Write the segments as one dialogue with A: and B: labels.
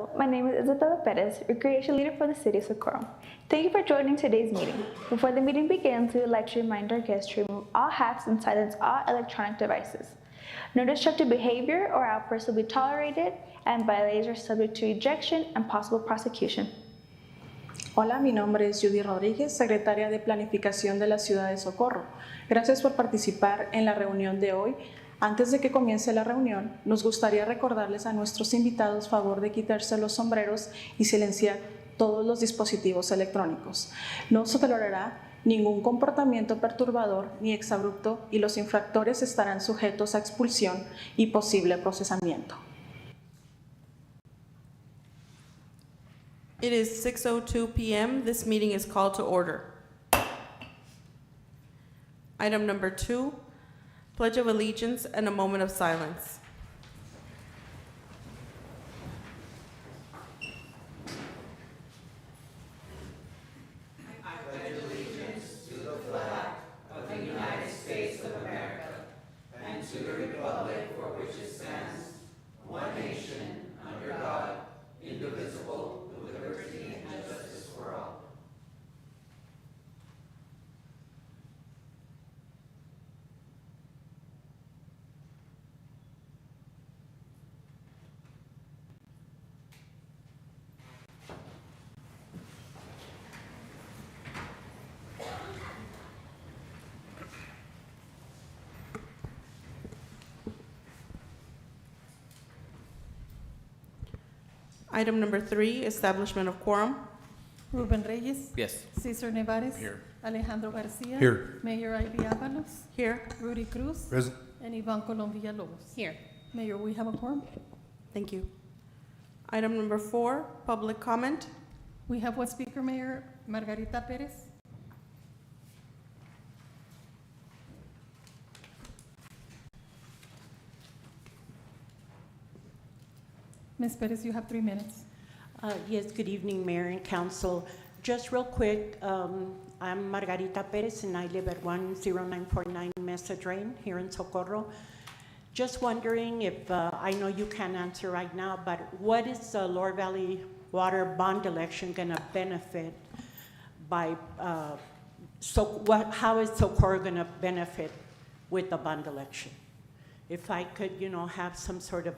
A: Hello, my name is Isabella Perez, Recreation Leader for the City of Socorro. Thank you for joining today's meeting. Before the meeting begins, we would like to remind our guests to remove all hats and silence all electronic devices. No destructive behavior or outbursts will be tolerated, and violators are subject to ejection and possible prosecution.
B: Hola, mi nombre es Judy Rodríguez, secretaria de Planificación de la Ciudad de Socorro. Gracias por participar en la reunión de hoy. Antes de que comience la reunión, nos gustaría recordarles a nuestros invitados favor de quitarse los sombreros y silenciar todos los dispositivos electrónicos. No se tolerará ningún comportamiento perturbador ni exabrupto y los infractores estarán sujetos a expulsión y posible procesamiento.
C: It is 6:02 p.m. This meeting is called to order. Item number 2, Pledge of Allegiance and a moment of silence. Item number 3, Establishment of Quorum.
D: Ruben Reyes.
E: Yes.
D: Cesar Nevares.
E: Here.
D: Alejandro Garcia.
E: Here.
D: Mayor Ivy Avalos.
C: Here.
D: Rudy Cruz.
E: Present.
D: And Ivan Colom Villalobos.
C: Here.
D: Mayor, we have a quorum.
C: Thank you. Item number 4, Public Comment.
D: We have one speaker, Mayor Margarita Perez. Ms. Perez, you have 3 minutes.
F: Yes, good evening, Mayor and Council. Just real quick, I'm Margarita Perez, and I live at 10949 Mesa Drain here in Socorro. Just wondering if, I know you can't answer right now, but what is the Lower Valley Water Bond election going to benefit by, how is Socorro going to benefit with the bond election? If I could, have some sort of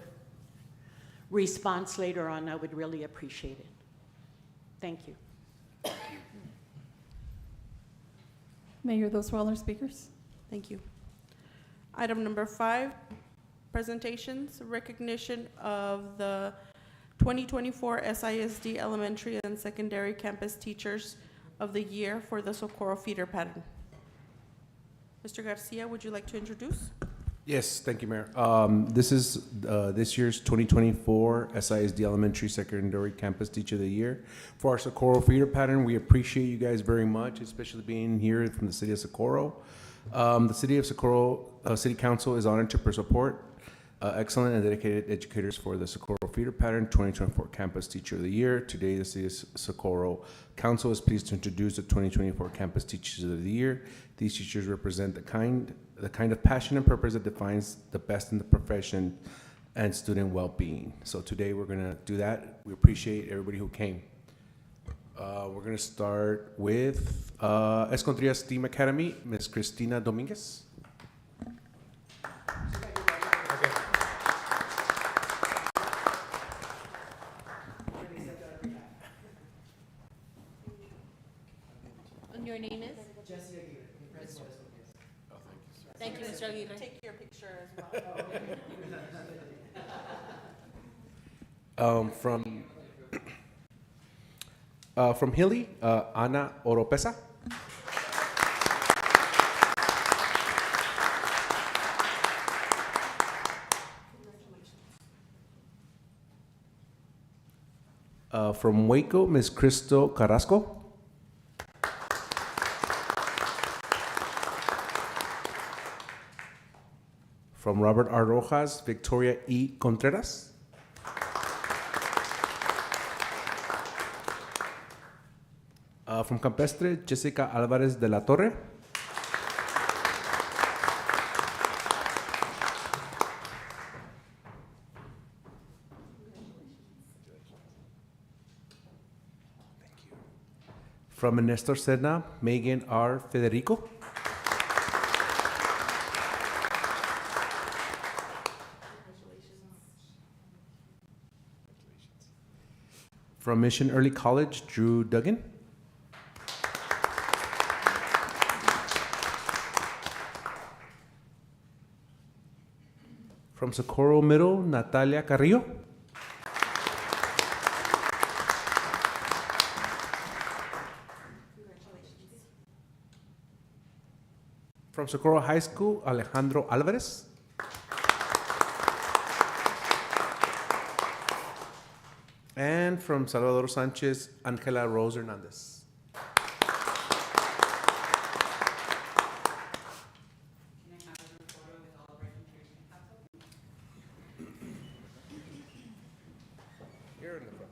F: response later on, I would really appreciate it. Thank you.
D: Mayor, those were all our speakers.
C: Thank you. Item number 5, presentations, recognition of the 2024 SISD Elementary and Secondary Campus Teachers of the Year for the Socorro feeder pattern. Mr. Garcia, would you like to introduce?
E: Yes, thank you, Mayor. This is this year's 2024 SISD Elementary Secondary Campus Teacher of the Year. For our Socorro feeder pattern, we appreciate you guys very much, especially being here from the City of Socorro. The City of Socorro City Council is honored to support excellent and dedicated educators for the Socorro feeder pattern 2024 Campus Teacher of the Year. Today, the City of Socorro Council is pleased to introduce the 2024 Campus Teachers of the Year. These teachers represent the kind of passion and purpose that defines the best in the profession and student well-being. So today we're gonna do that. We appreciate everybody who came. We're gonna start with Escondria STEAM Academy, Ms. Cristina Dominguez.
G: And your name is? Thank you, Mr. Aguirre.
C: Take your picture as well.
E: From Hilly, Ana Oropesa. From Waco, Ms. Crystal Carrasco. From Robert R. Rojas, Victoria E. Contreras. From Campestre, Jessica Alvarez de la Torre. From Ernesto Sedna, Megan R. Federico. From Mission Early College, Drew Duggan. From Socorro Middle, Natalia Carrillo. From Socorro High School, Alejandro Alvarez. And from Salvador Sanchez, Angela Rose Hernandez. Here in the front.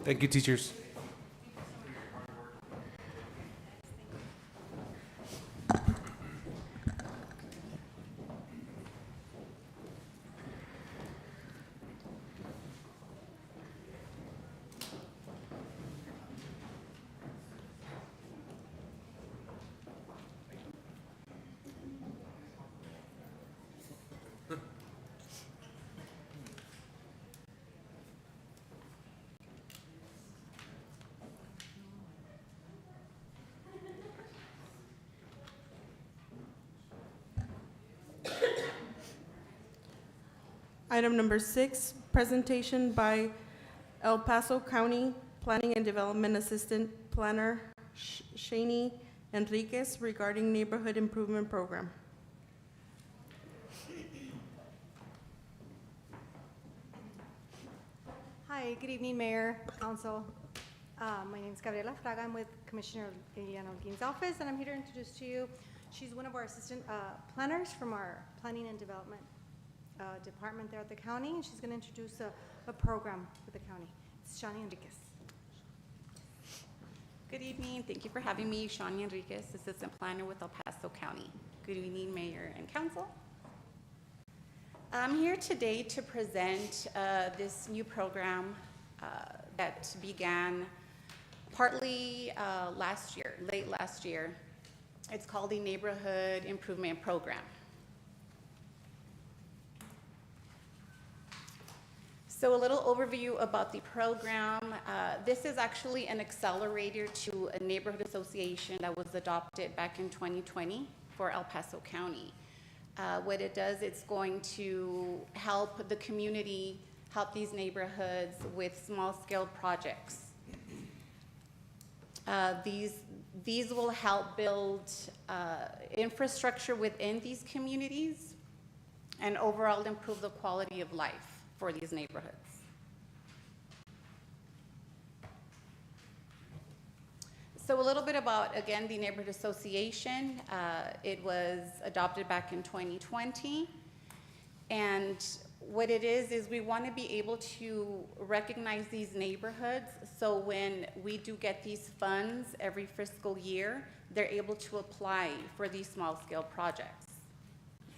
E: Thank you, teachers.
C: Item number 6, presentation by El Paso County Planning and Development Assistant Planner Shani Enriquez regarding Neighborhood Improvement Program.
H: Hi, good evening, Mayor, Council. My name is Gabriela Fraga. I'm with Commissioner Liliana Holguin's office, and I'm here to introduce to you, she's one of our assistant planners from our Planning and Development Department there at the county, and she's going to introduce a program for the county. It's Shani Enriquez.
I: Good evening. Thank you for having me. Shani Enriquez, Assistant Planner with El Paso County. Good evening, Mayor and Council. I'm here today to present this new program that began partly last year, late last year. It's called the Neighborhood Improvement Program. So a little overview about the program. This is actually an accelerator to a neighborhood association that was adopted back in 2020 for El Paso County. What it does, it's going to help the community, help these neighborhoods with small-scale projects. These will help build infrastructure within these communities and overall improve the quality of life for these neighborhoods. So a little bit about, again, the Neighborhood Association. It was adopted back in 2020. And what it is we want to be able to recognize these neighborhoods, so when we do get these funds every fiscal year, they're able to apply for these small-scale projects,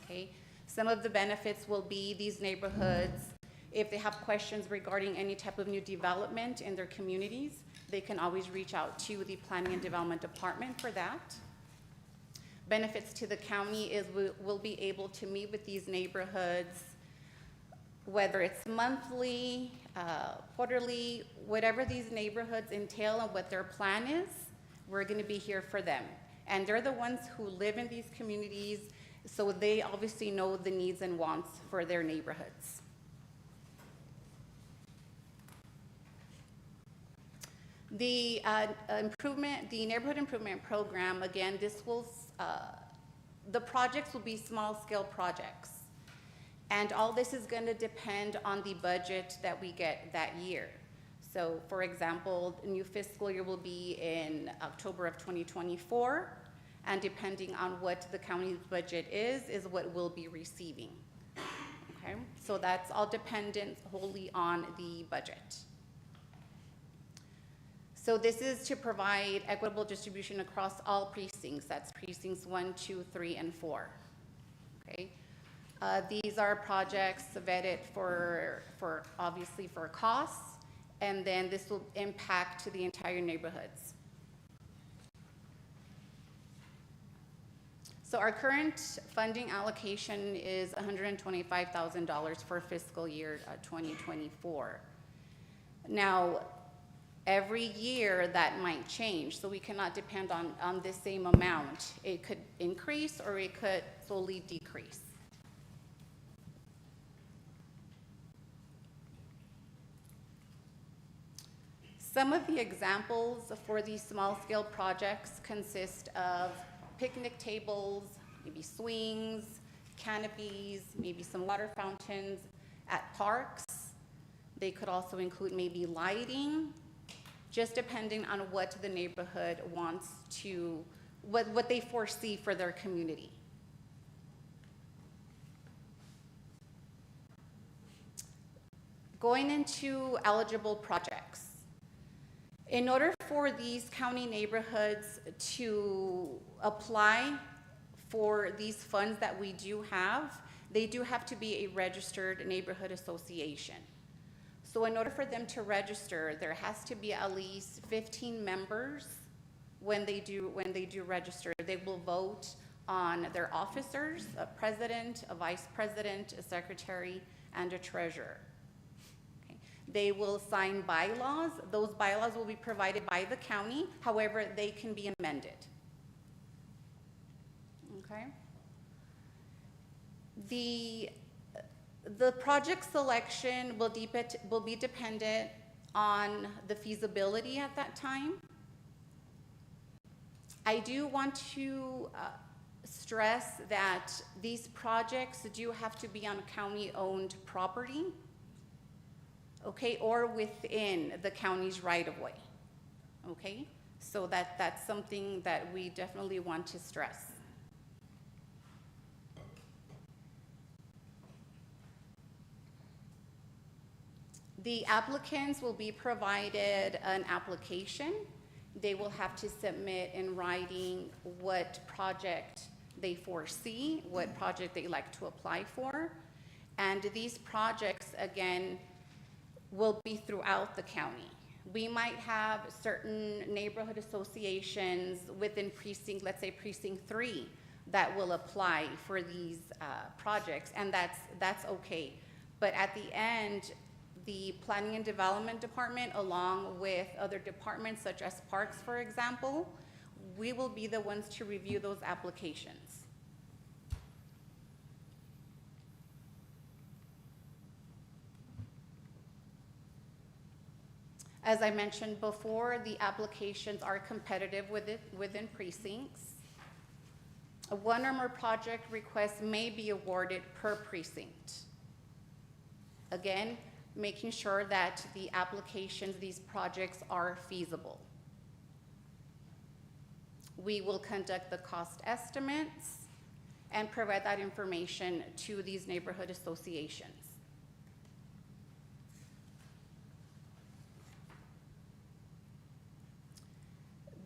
I: okay? Some of the benefits will be these neighborhoods, if they have questions regarding any type of new development in their communities, they can always reach out to the Planning and Development Department for that. Benefits to the county is we'll be able to meet with these neighborhoods, whether it's monthly, quarterly, whatever these neighborhoods entail and what their plan is, we're going to be here for them. And they're the ones who live in these communities, so they obviously know the needs and wants for their neighborhoods. The the neighborhood improvement program, again, the projects will be small-scale projects. And all this is going to depend on the budget that we get that year. So, for example, the new fiscal year will be in October of 2024, and depending on what the county's budget is what we'll be receiving. Okay, so that's all dependent wholly on the budget. So this is to provide equitable distribution across all precincts. That's precincts 1, 2, 3, and 4. Okay. These are projects vetted for obviously for costs, and then this will impact to the entire neighborhoods. So our current funding allocation is $125,000 for fiscal year 2024. Now, every year that might change, so we cannot depend on the same amount. It could increase or it could slowly decrease. Some of the examples for these small-scale projects consist of picnic tables, maybe swings, canopies, maybe some water fountains at parks. They could also include maybe lighting, just depending on what the neighborhood wants to, what they foresee for their community. Going into eligible projects. In order for these county neighborhoods to apply for these funds that we do have, they do have to be a registered neighborhood association. So in order for them to register, there has to be at least 15 members when they do register. They will vote on their officers, a president, a vice president, a secretary, and a treasurer. They will sign bylaws. Those bylaws will be provided by the county. However, they can be amended. Okay? The project selection will be dependent on the feasibility at that time. I do want to stress that these projects do have to be on county-owned property. Okay, or within the county's right-of-way. Okay, so that's something that we definitely want to stress. The applicants will be provided an application. They will have to submit in writing what project they foresee, what project they like to apply for. And these projects, again, will be throughout the county. We might have certain neighborhood associations within precinct, let's say precinct 3, that will apply for these projects, and that's okay. But at the end, the Planning and Development Department, along with other departments such as Parks, for example, we will be the ones to review those applications. As I mentioned before, the applications are competitive within precincts. One or more project requests may be awarded per precinct. Again, making sure that the applications, these projects are feasible. We will conduct the cost estimates and provide that information to these neighborhood associations.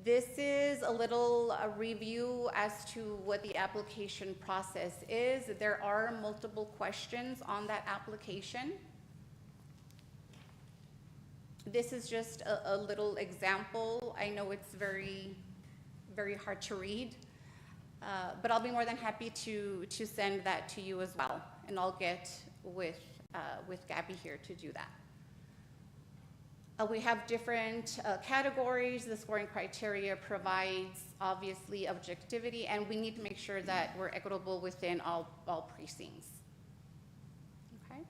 I: This is a little review as to what the application process is. There are multiple questions on that application. This is just a little example. I know it's very, very hard to read, but I'll be more than happy to send that to you as well, and I'll get with Gabby here to do that. We have different categories. The scoring criteria provides, obviously, objectivity, and we need to make sure that we're equitable within all precincts. Okay?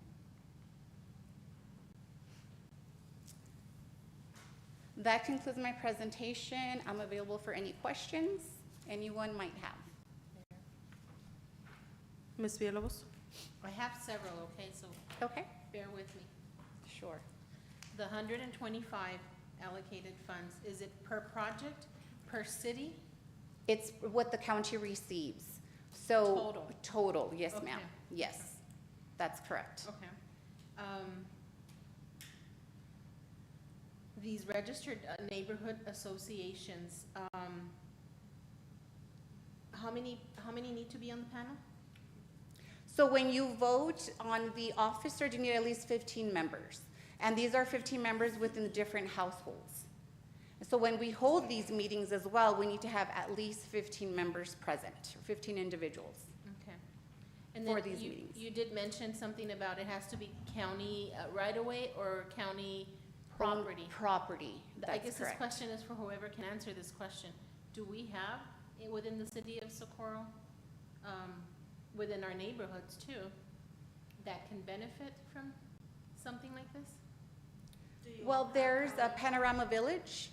I: That concludes my presentation. I'm available for any questions anyone might have.
C: Ms. Villalobos?
G: I have several, okay, so
I: Okay?
G: bear with me.
I: Sure.
G: The 125 allocated funds, is it per project, per city?
I: It's what the county receives. So.
G: Total.
I: Total, yes, ma'am.
G: Okay.
I: Yes, that's correct.
G: Okay. These registered neighborhood associations, how many need to be on the panel?
I: So when you vote on the officer, you need at least 15 members. And these are 15 members within the different households. So when we hold these meetings as well, we need to have at least 15 members present, 15 individuals.
G: Okay. And
I: For
G: then
I: these meetings.
G: You did mention something about it has to be county right-of-way or county
I: Own
G: property?
I: Property,
G: I
I: that's
G: guess this
I: correct.
G: question is for whoever can answer this question. Do we have, within the city of Socorro, within our neighborhoods too, that can benefit from something like this?
I: Well, there's a Panorama Village.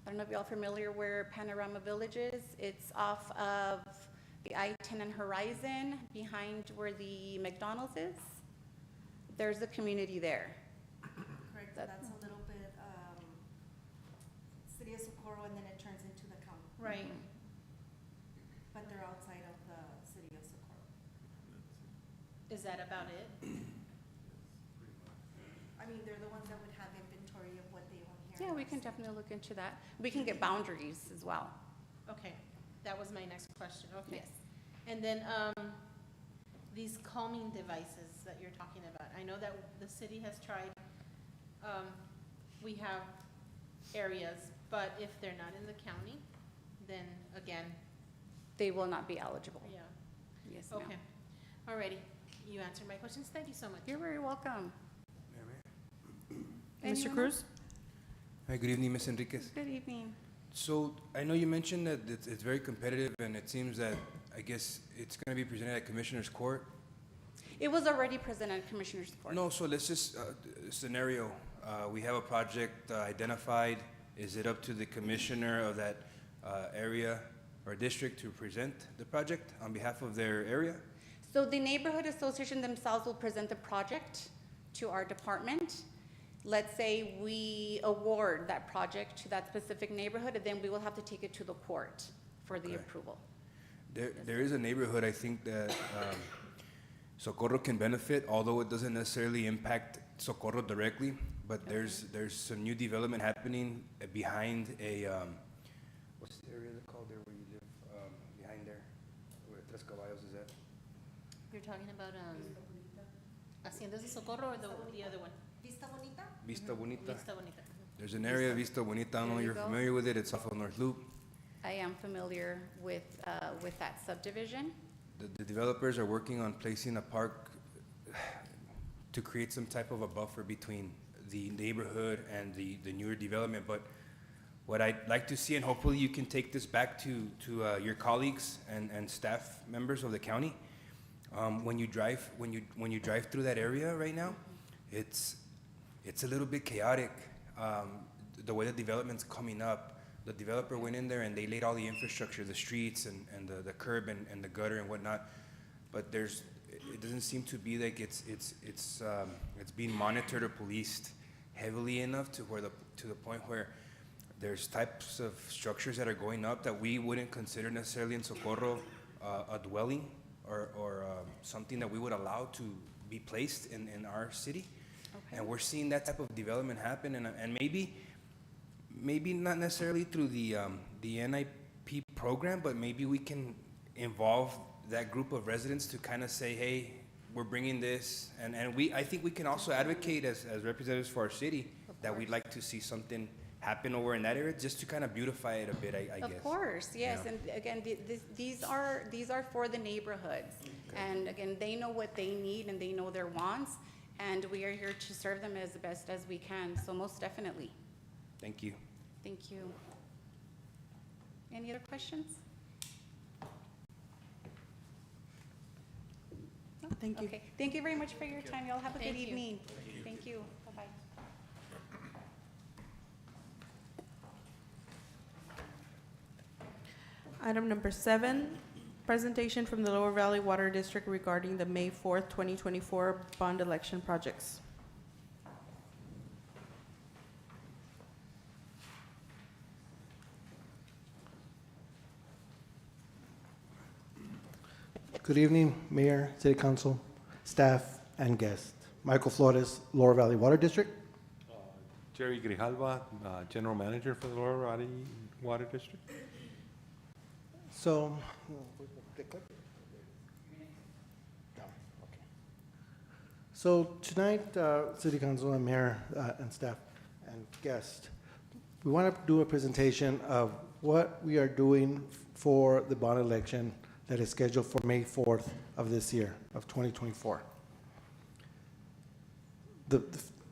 I: I don't know if y'all familiar where Panorama Village is. It's off of the I-10 and Horizon, behind where the McDonald's is. There's a community there.
H: Correct, so
I: That-
H: that's a little bit, city of Socorro, and then it turns into the county,
G: Right.
H: but they're outside of the city of Socorro.
G: Is that about it?
H: I mean, they're the ones that would have inventory of what they own here.
I: Yeah,
H: in
I: we
H: our
I: can
H: city.
I: definitely look into that. We can get boundaries as well.
G: Okay, that was my next question, okay.
I: Yes.
G: And then, these calming devices that you're talking about, I know that the city has tried, we have areas, but if they're not in the county, then again,
I: They will not be eligible.
G: yeah,
I: Yes, ma'am.
G: okay. Alrighty, you answered my questions, thank you so much.
I: You're very welcome.
C: Mr.
I: Anyone
C: Cruz?
I: else?
J: Hi, good evening, Ms. Enriquez.
I: Good evening.
J: So I know you mentioned that it's very competitive, and it seems that, I guess, it's going to be presented at Commissioner's Court.
I: It was already presented at Commissioner's Court.
J: No, so let's just, scenario, we have a project identified. Is it up to the commissioner of that area or district to present the project on behalf of their area?
I: So the neighborhood association themselves will present the project to our department. Let's say we award that project to that specific neighborhood, and then we will have to take it to the court for the
J: Okay.
I: approval.
J: There is a neighborhood, I think, that Socorro can benefit, although it doesn't necessarily impact Socorro directly. But there's some new development happening behind a, what's the area called there where you live, behind there, where Tres Caballos is at?
G: You're talking about, Haciendas de Socorro or the other one?
H: Vista Bonita?
J: Vista Bonita.
G: Vista Bonita.
J: There's an area, Vista Bonita, I don't know if
I: There you
J: you're
I: go.
J: familiar with it, it's off of North Loop.
I: I am familiar with that subdivision.
J: The developers are working on placing a park to create some type of a buffer between the neighborhood and the newer development. But what I'd like to see, and hopefully you can take this back to your colleagues and staff members of the county, when you drive through that area right now, it's a little bit chaotic. The way the development's coming up, the developer went in there and they laid all the infrastructure, the streets and the curb and the gutter and whatnot. But it doesn't seem to be like it's being monitored or policed heavily enough to the point where there's types of structures that are going up that we wouldn't consider necessarily in Socorro a dwelling or something that we would allow to be placed in our city.
I: Okay.
J: And we're seeing that type of development happen, and maybe not necessarily through the NIP program, but maybe we can involve that group of residents to kind of say, hey, we're bringing this, and I think we can also advocate as representatives for our city that we'd like to see something happen over in that area, just to kind of beautify it a bit, I guess.
I: Of course, yes,
J: Yeah.
I: and again, these are for the neighborhoods. And again, they know what they need and they know their wants, and we are here to serve them as best as we can, so most definitely.
J: Thank you.
I: Thank you. Any other questions? No?
C: Thank you.
I: Okay, thank you very much for your time, y'all have a good
G: Thank you.
I: evening. Thank you, bye-bye.
C: Item number 7, presentation from the Lower Valley Water District regarding the May 4th, 2024 bond election projects.
K: Good evening, Mayor, City Council, staff, and guests. Michael Flores, Lower Valley Water District.
L: Jerry Grijalva, General Manager for the Lower Valley Water District.
K: So, so tonight, City Council and Mayor and staff and guests, we want to do a presentation of what we are doing for the bond election that is scheduled for May 4th of this year, of 2024.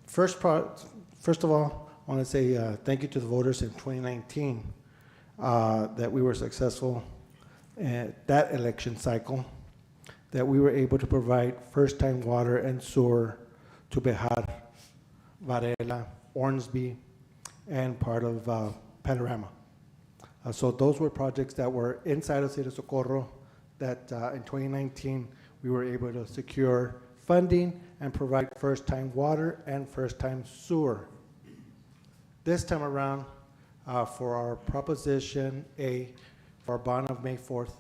K: First of all, I want to say thank you to the voters in 2019 that we were successful at that election cycle, that we were able to provide first-time water and sewer to Bejar, Varela, Ormsby, and part of Panorama. So those were projects that were inside of City of Socorro that in 2019 we were able to secure funding and provide first-time water and first-time sewer. This time around, for our Proposition A, for our bond of May 4th,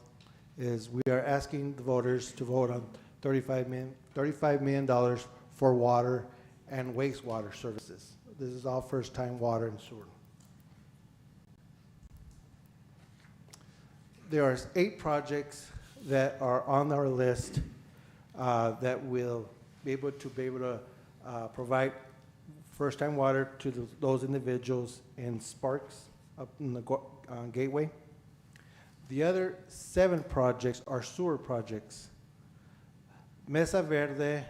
K: is we are asking the voters to vote on $35 million for water and wastewater services. This is all first-time water and sewer. There are 8 projects that are on our list that will be able to provide first-time water to those individuals in Sparks up in the Gateway. The other 7 projects are sewer projects. Mesa Verde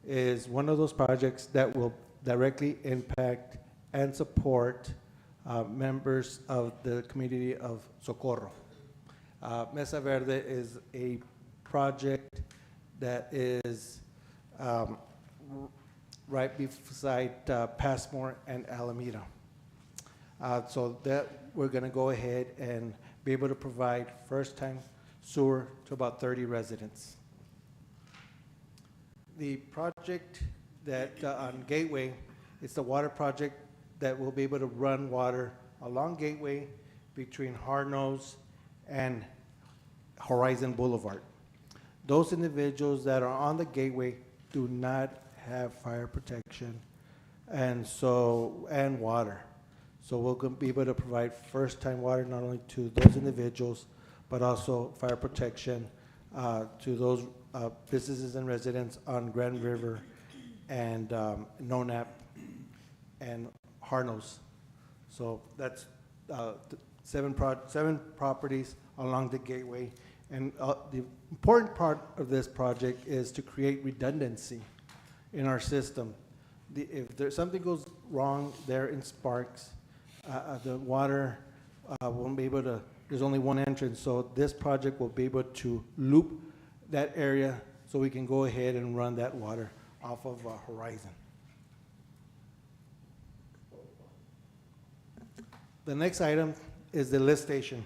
K: is one of those projects that will directly impact and support members of the community of Socorro. Mesa Verde is a project that is right beside Passmore and Alameda. So that we're going to go ahead and be able to provide first-time sewer to about 30 residents. The project that on Gateway, it's the water project that will be able to run water along Gateway between Hardnose and Horizon Boulevard. Those individuals that are on the Gateway do not have fire protection and water. So we'll be able to provide first-time water not only to those individuals, but also fire protection to those businesses and residents on Grand River and Nonap and Harnos. So that's 7 properties along the Gateway. And the important part of this project is to create redundancy in our system. If there's something goes wrong there in Sparks, the water won't be able to, there's only one entrance, so this project will be able to loop that area so we can go ahead and run that water off of Horizon. The next item is the lift station.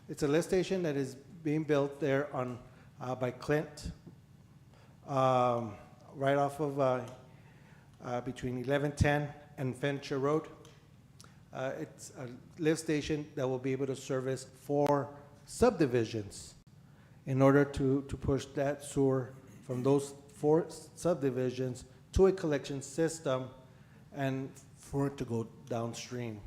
K: It's a lift station that is being built there on by Clint, right off of between 1110 and Venture Road. It's a lift station that will be able to service 4 subdivisions in order to push that sewer from those 4 subdivisions to a collection system and for it to go downstream.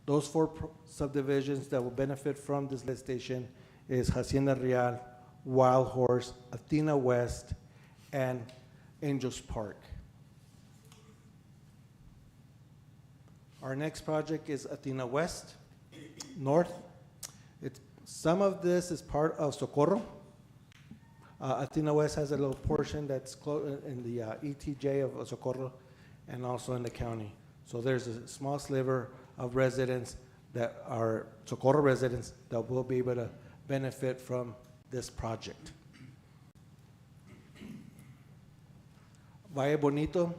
K: Those 4 subdivisions that will benefit from this lift station is Hacienda Real, Wild Horse, Athena West, and Angels Park. Our next project is Athena West, North. Some of this is part of Socorro. Athena West has a little portion that's in the ETJ of Socorro and also in the county. So there's a small sliver of residents that are Socorro residents that will be able to benefit from this project. Valle Bonito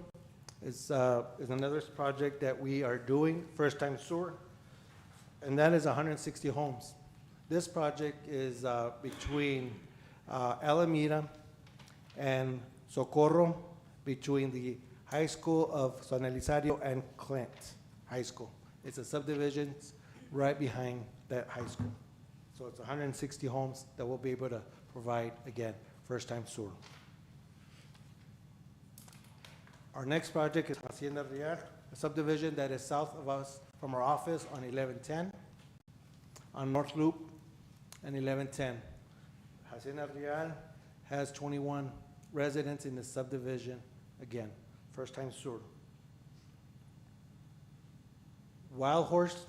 K: is another project that we are doing, first-time sewer, and that is 160 homes. This project is between Alameda and Socorro, between the high school of San Elizario and Clint High School. It's a subdivision right behind that high school. So it's 160 homes that we'll be able to provide, again, first-time sewer. Our next project is Hacienda Real, a subdivision that is south of us from our office on 1110, on North Loop and 1110. Hacienda Real has 21 residents in the subdivision, again, first-time sewer. Wild Horse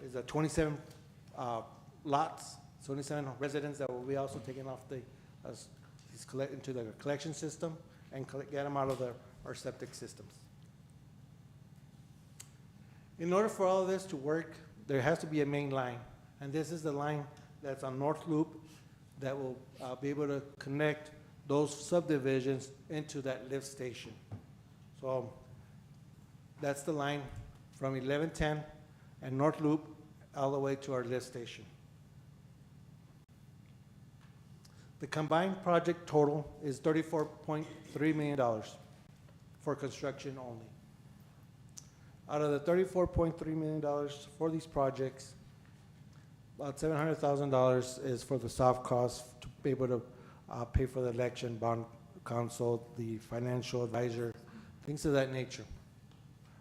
K: is a 27 lots, 27 residents that will be also taken off the, into the collection system and get them out of our septic systems. In order for all of this to work, there has to be a main line, and this is the line that's on North Loop that will be able to connect those subdivisions into that lift station. So that's the line from 1110 and North Loop all the way to our lift station. The combined project total is $34.3 million for construction only. Out of the $34.3 million for these projects, about $700,000 is for the soft costs to be able to pay for the election, bond counsel, the financial advisor, things of that nature.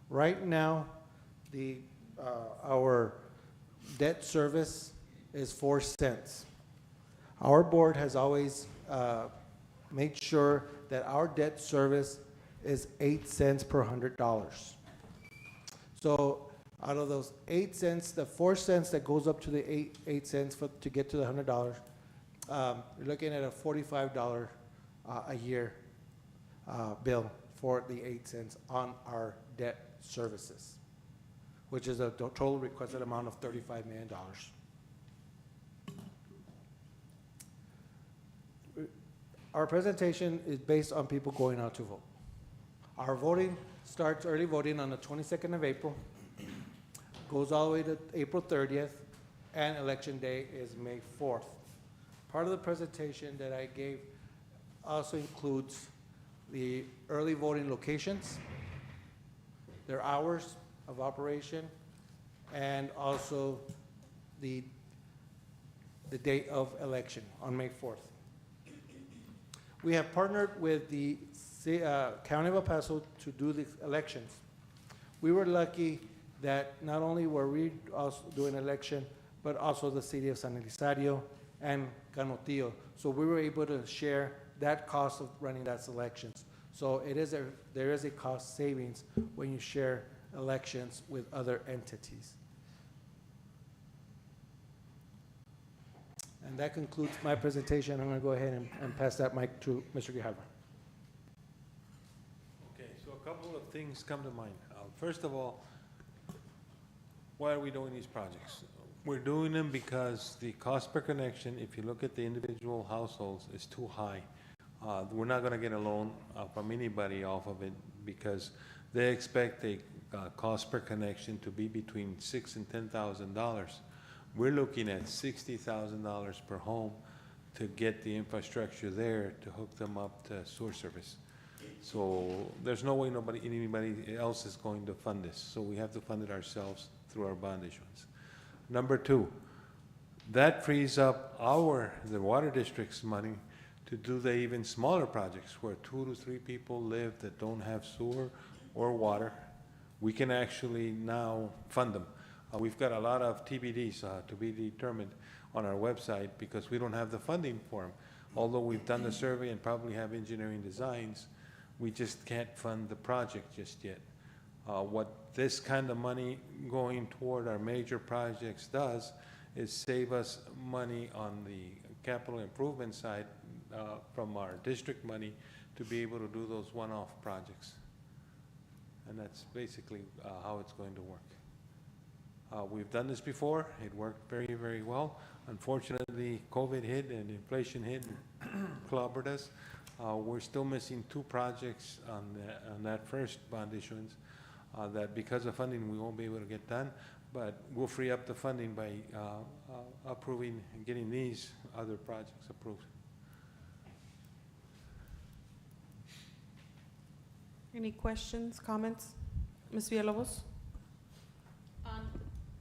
K: Right now, our debt service is 4 cents. Our board has always made sure that our debt service is 8 cents per $100. So out of those 8 cents, the 4 cents that goes up to the 8 cents to get to the $100, you're looking at a $45 a year bill for the 8 cents on our debt services, which is a total requested amount of $35 million. Our presentation is based on people going out to vote. Our voting starts early voting on the 22nd of April, goes all the way to April 30th, and election day is May 4th. Part of the presentation that I gave also includes the early voting locations, their hours of operation, and also the date of election on May 4th. We have partnered with the County of El Paso to do the elections. We were lucky that not only were we also doing election, but also the city of San Elizario and Canutillo. So we were able to share that cost of running that elections. So there is a cost savings when you share elections with other entities. And that concludes my presentation. I'm going to go ahead and pass that mic to Mr. Grijalva.
L: Okay, so a couple of things come to mind. First of all, why are we doing these projects? We're doing them because the cost per connection, if you look at the individual households, is too high. We're not going to get a loan from anybody off of it because they expect a cost per connection to be between $6,000 and $10,000. We're looking at $60,000 per home to get the infrastructure there to hook them up to sewer service. So there's no way anybody else is going to fund this. So we have to fund it ourselves through our bond issuance. Number two, that frees up the water district's money to do the even smaller projects where 2 to 3 people live that don't have sewer or water. We can actually now fund them. We've got a lot of TBDs to be determined on our website because we don't have the funding for them. Although we've done the survey and probably have engineering designs, we just can't fund the project just yet. What this kind of money going toward our major projects does is save us money on the capital improvement side from our district money to be able to do those one-off projects. And that's basically how it's going to work. We've done this before. It worked very, very well. Unfortunately, COVID hit and inflation hit and clobbered us. We're still missing 2 projects on that first bond issuance that because of funding we won't be able to get done. but we'll free up the funding by approving and getting these other projects approved.
C: Any questions, comments? Ms. Villalobos?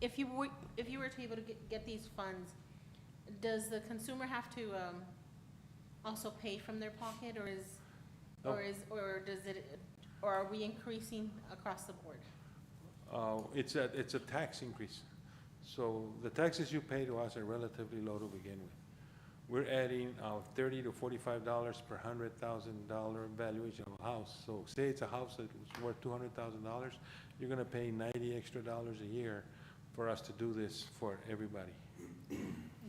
G: If you were to be able to get these funds, does the consumer have to also pay from their pocket, or are we increasing across the board?
L: It's a tax increase. So the taxes you pay to us are relatively low to begin with. We're adding $30 to $45 per $100,000 valuation of a house. So say it's a house that was worth $200,000, you're gonna pay $90 extra a year for us to do this for everybody.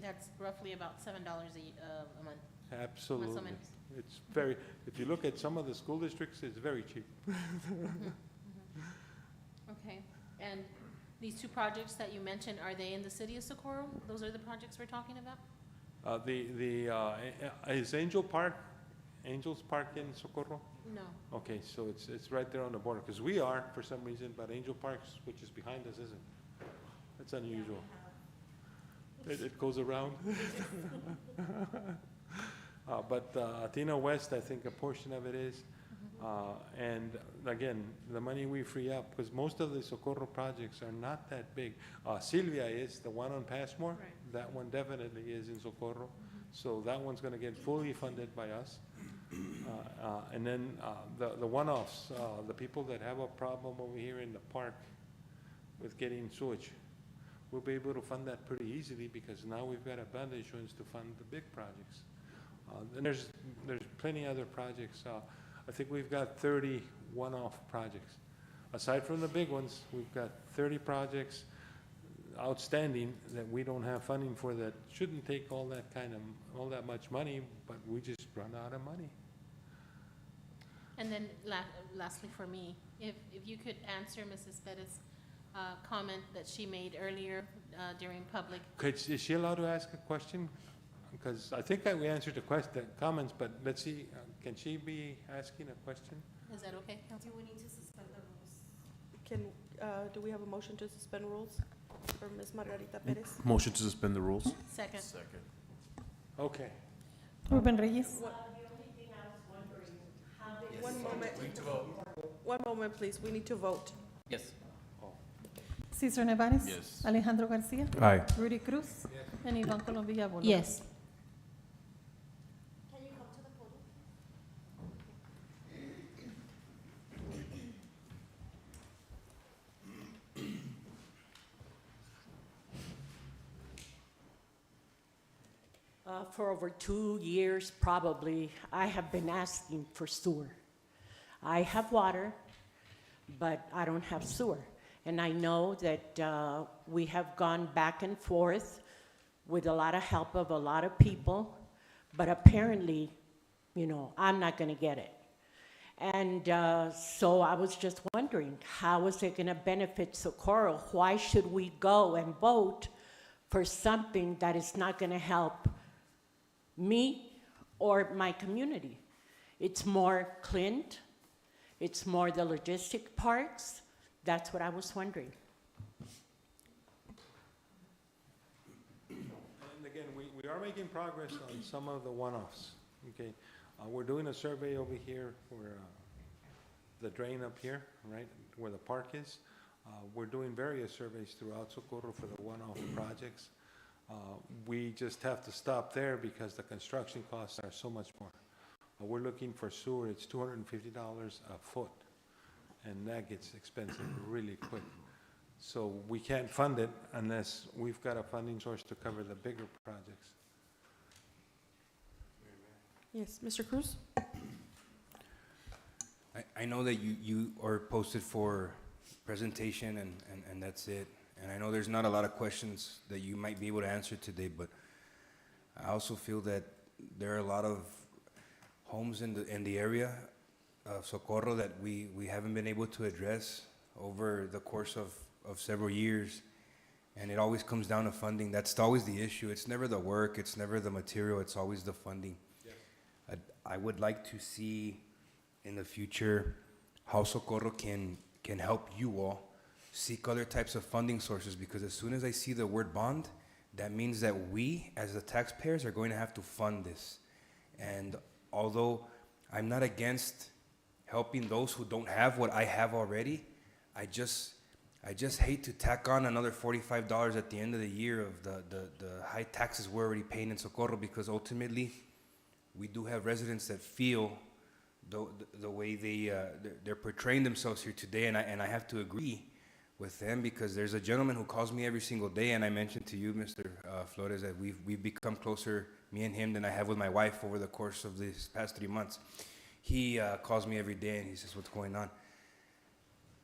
G: That's roughly about $7 a month.
L: Absolutely. It's very, if you look at some of the school districts, it's very cheap.
G: Okay, and these two projects that you mentioned, are they in the city of Socorro? Those are the projects we're talking about?
L: Is Angels Park in Socorro?
G: No.
L: Okay, so it's right there on the border, because we are for some reason, but Angel Park, which is behind us, isn't. That's unusual. It goes around. But Athena West, I think a portion of it is. And again, the money we free up, because most of the Socorro projects are not that big. Silvia is, the one on Passmore.
G: Right.
L: That one definitely is in Socorro. So that one's gonna get fully funded by us. And then the one-offs, the people that have a problem over here in the park with getting sewage, we'll be able to fund that pretty easily, because now we've got a bond issuance to fund the big projects. And there's plenty other projects. I think we've got 30 one-off projects. Aside from the big ones, we've got 30 projects outstanding that we don't have funding for, that shouldn't take all that much money, but we just run out of money.
G: And then lastly for me, if you could answer Mrs. Perez's comment that she made earlier during public.
L: Is she allowed to ask a question? Because I think we answered the comments, but let's see, can she be asking a question?
G: Is that okay, Council?
H: Do we need to suspend the rules?
C: Do we have a motion to suspend rules for Ms. Margarita Perez?
E: Motion to suspend the rules?
G: Second.
L: Okay.
D: Ruben Reyes.
C: One moment, please. We need to vote.
M: Yes.
D: Cesar Nevares.
M: Yes.
D: Alejandro Garcia.
E: Aye.
D: Rudy Cruz. And Ivan Colombia Bolo.
G: Yes.
H: Can you come to the podium?
F: For over 2 years, probably, I have been asking for sewer. I have water, but I don't have sewer. And I know that we have gone back and forth with a lot of help of a lot of people, but apparently, I'm not gonna get it. And so I was just wondering, how is it gonna benefit Socorro? Why should we go and vote for something that is not gonna help me or my community? It's more Clint, it's more the logistic parts. That's what I was wondering.
L: And again, we are making progress on some of the one-offs, okay? We're doing a survey over here where the drain up here, right, where the park is. We're doing various surveys throughout Socorro for the one-off projects. We just have to stop there because the construction costs are so much more. We're looking for sewer, it's $250 a foot, and that gets expensive really quick. So we can't fund it unless we've got a funding source to cover the bigger projects.
C: Yes, Mr. Cruz?
J: I know that you are posted for presentation and that's it. And I know there's not a lot of questions that you might be able to answer today, but I also feel that there are a lot of homes in the area of Socorro that we haven't been able to address over the course of several years. And it always comes down to funding. That's always the issue. It's never the work, it's never the material, it's always the funding. Yes. I would like to see in the future how Socorro can help you all seek other types of funding sources, because as soon as I see the word bond, that means that we, as the taxpayers, are going to have to fund this. And although I'm not against helping those who don't have what I have already, I just hate to tack on another $45 at the end of the year of the high taxes we're already paying in Socorro, because ultimately we do have residents that feel the way they're portraying themselves here today, and I have to agree with them, because there's a gentleman who calls me every single day, and I mentioned to you, Mr. Flores, that we've become closer, me and him, than I have with my wife over the course of these past 3 months. He calls me every day and he says, what's going on?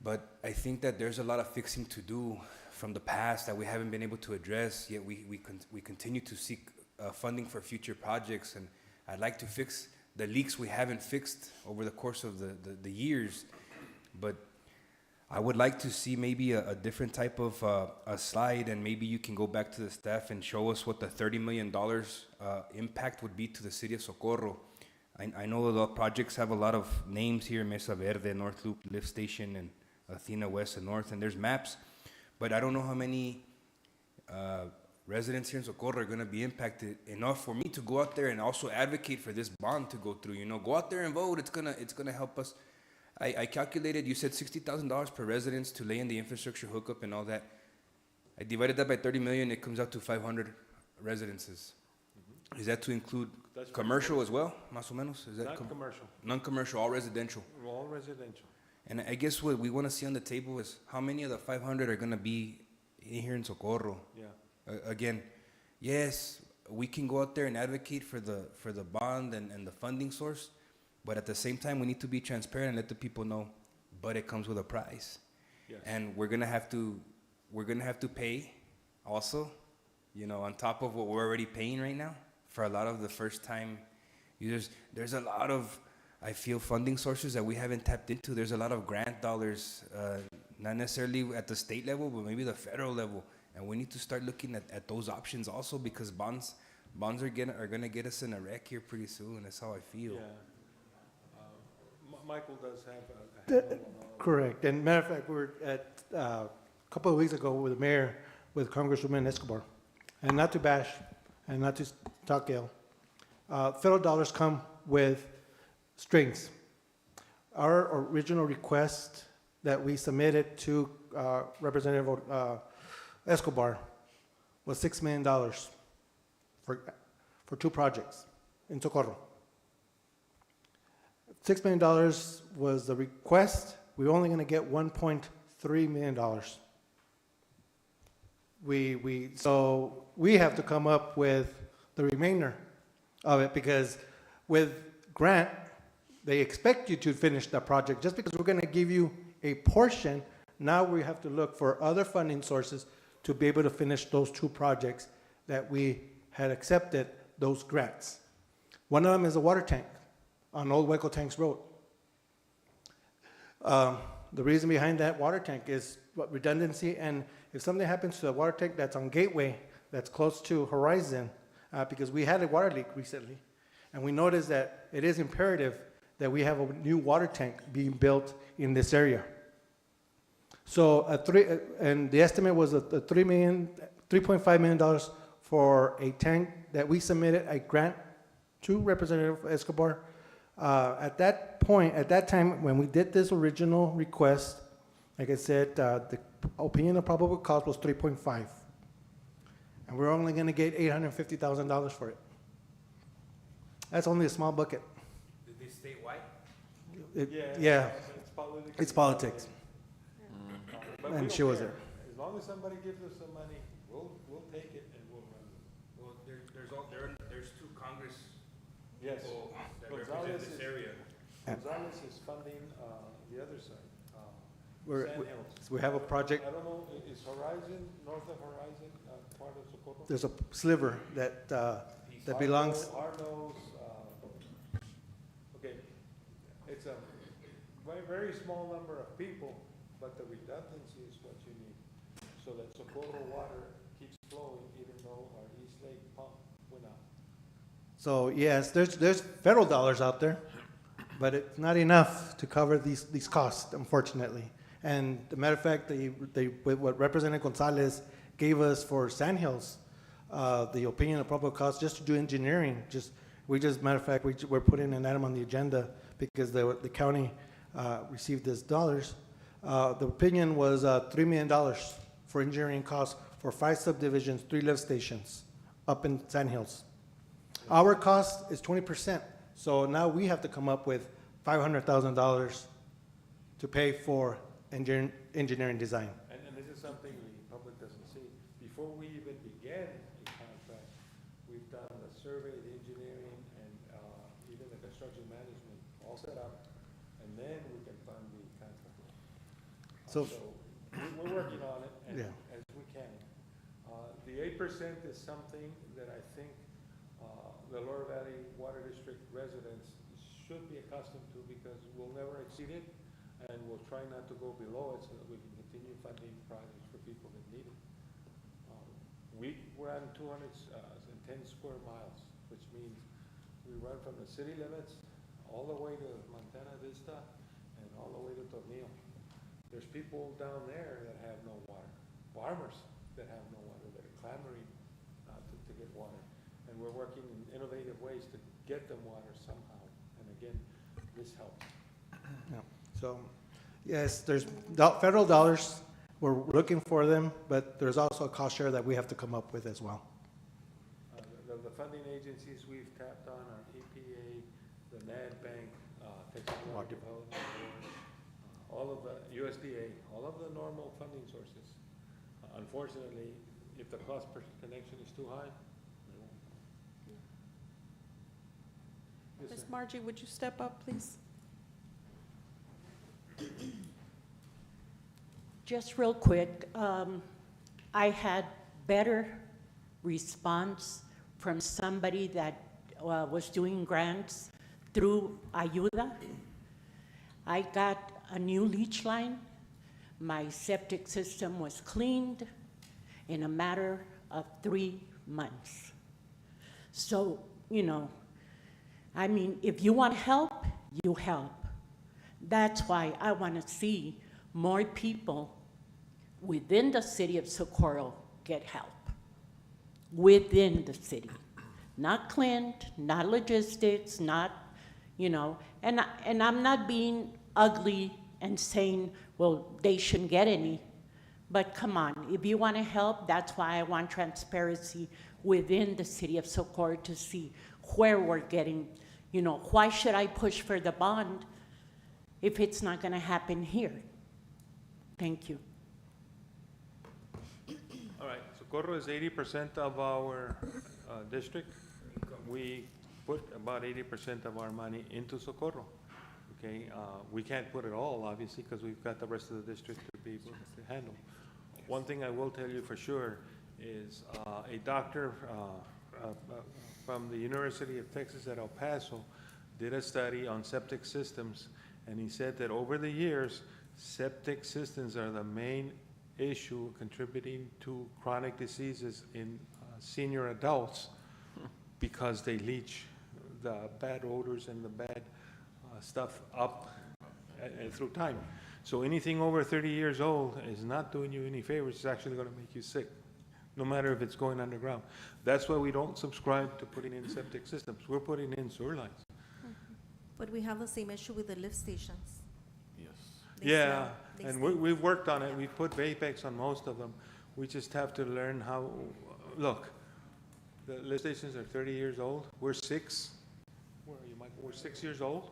J: But I think that there's a lot of fixing to do from the past that we haven't been able to address, yet we continue to seek funding for future projects. And I'd like to fix the leaks we haven't fixed over the course of the years. But I would like to see maybe a different type of a slide, and maybe you can go back to the staff and show us what the $30 million impact would be to the city of Socorro. I know the projects have a lot of names here: Mesa Verde, North Loop Lift Station, and Athena West and North, and there's maps, but I don't know how many residents here in Socorro are going to be impacted enough for me to go out there and also advocate for this bond to go through. You know, go out there and vote. It's gonna help us. I calculated, you said $60,000 per residence to lay in the infrastructure hookup and all that. I divided that by 30 million, it comes out to 500 residences. Mm-hmm. Is that to include commercial as well, más o menos? Is that
L: Not commercial.
J: Non-commercial, all residential.
L: All residential.
J: And I guess what we want to see on the table is how many of the 500 are going to be in here in Socorro.
L: Yeah.
J: Again, yes, we can go out there and advocate for the bond and the funding source, but at the same time, we need to be transparent and let the people know, but it comes with a price.
L: Yes.
J: And we're going to have to pay also, you know, on top of what we're already paying right now for a lot of the first time users. There's a lot of, I feel, funding sources that we haven't tapped into. There's a lot of grant dollars, not necessarily at the state level, but maybe the federal level. And we need to start looking at those options also, because bonds are gonna get us in a wreck here pretty soon. That's how I feel.
L: Yeah. Michael does have a
K: Correct. And matter of fact, we were at a couple of weeks ago with the mayor, with Congresswoman Escobar, and not to bash and not to talk ill. Federal dollars come with strings. Our original request that we submitted to Representative Escobar was $6 million for 2 projects in Socorro. $6 million was the request. We're only going to get $1.3 million. So we have to come up with the remainder of it, because with grant, they expect you to finish the project. Just because we're going to give you a portion, now we have to look for other funding sources to be able to finish those 2 projects that we had accepted those grants. One of them is a water tank on Old Hueco Tanks Road. The reason behind that water tank is what redundancy, and if something happens to the water tank that's on Gateway, that's close to Horizon, because we had a water leak recently, and we noticed that it is imperative that we have a new water tank being built in this area. So and the estimate was $3.5 million for a tank that we submitted a grant to Representative Escobar. At that point, at that time, when we did this original request, like I said, the opinion of probable cost was 3.5. And we're only going to get $850,000 for it. That's only a small bucket.
J: Did they state why?
K: Yeah,
L: It's politics.
K: it's politics.
L: But
K: And
L: we
K: she
L: don't
K: was
L: care.
K: there.
L: As long as somebody gives us some money, we'll take it and we'll run it.
J: Well, there's 2 Congress
L: Yes.
J: people that
L: Gonzalez
J: represent this
L: is-
J: area.
L: Gonzalez is funding the other side. Sand Hills.
K: We have a project.
L: I don't know, is Horizon, north of Horizon, part of Socorro?
K: There's a sliver that belongs.
L: Arno's, okay, it's a very small number of people, but the redundancy is what you need, so that Socorro water keeps flowing even though our East Lake pump went out.
K: So yes, there's federal dollars out there, but it's not enough to cover these costs, unfortunately. And the matter of fact, what Representative Gonzalez gave us for Sand Hills, the opinion of probable cause, just to do engineering, matter of fact, we're putting an item on the agenda because the county received this dollars. The opinion was $3 million for engineering costs for 5 subdivisions, 3 lift stations up in Sand Hills. Our cost is 20%, so now we have to come up with $500,000 to pay for engineering design.
L: And this is something the public doesn't see. Before we even began a contract, we've done the survey, the engineering, and even the construction management all set up, and then we can fund the contract.
K: So
L: We're working on it
K: Yeah.
L: as we can. The 8% is something that I think the Lower Valley Water District residents should be accustomed to, because we'll never exceed it, and we'll try not to go below it so that we can continue funding projects for people that need it. We run 210 square miles, which means we run from the city limits all the way to Montana Vista and all the way to Tornillo. There's people down there that have no water, farmers that have no water, that are clamoring to get water. And we're working in innovative ways to get them water somehow. And again, this helps.
K: Yeah. So, yes, there's federal dollars. We're looking for them, but there's also a cost share that we have to come up with as well.
L: The funding agencies we've tapped on are EPA, the NAD Bank, Texas Water Development Board, all of the USDA, all of the normal funding sources. Unfortunately, if the cost per connection is too high, they won't. Yes,
C: Ms.
L: sir.
C: Margie, would you step up, please?
F: Just real quick, I had better response from somebody that was doing grants through Ayuda. I got a new leach line. My septic system was cleaned in a matter of 3 months. So, you know, I mean, if you want help, you help. That's why I want to see more people within the city of Socorro get help. Within the city. Not Clint, not logistics, not, you know, and I'm not being ugly and saying, well, they shouldn't get any. But come on, if you want to help, that's why I want transparency within the city of Socorro to see where we're getting, you know, why should I push for the bond if it's not going to happen here? Thank you.
L: All right, Socorro is 80% of our district. We put about 80% of our money into Socorro. Okay, we can't put it all, obviously, because we've got the rest of the district to be able to handle. One thing I will tell you for sure is a doctor from the University of Texas at El Paso did a study on septic systems, and he said that over the years, septic systems are the main issue contributing to chronic diseases in senior adults because they leach the bad odors and the bad stuff up through time. So anything over 30 years old is not doing you any favors. It's actually going to make you sick, no matter if it's going underground. That's why we don't subscribe to putting in septic systems. We're putting in sewer lines.
M: But we have the same issue with the lift stations.
L: Yes.
M: They
L: Yeah,
M: smell, they
L: and
M: stink.
L: we've worked on it. We put Vapex on most of them. We just have to learn how, look, the lift stations are 30 years old. We're 6. Where are you, Michael? We're 6 years old.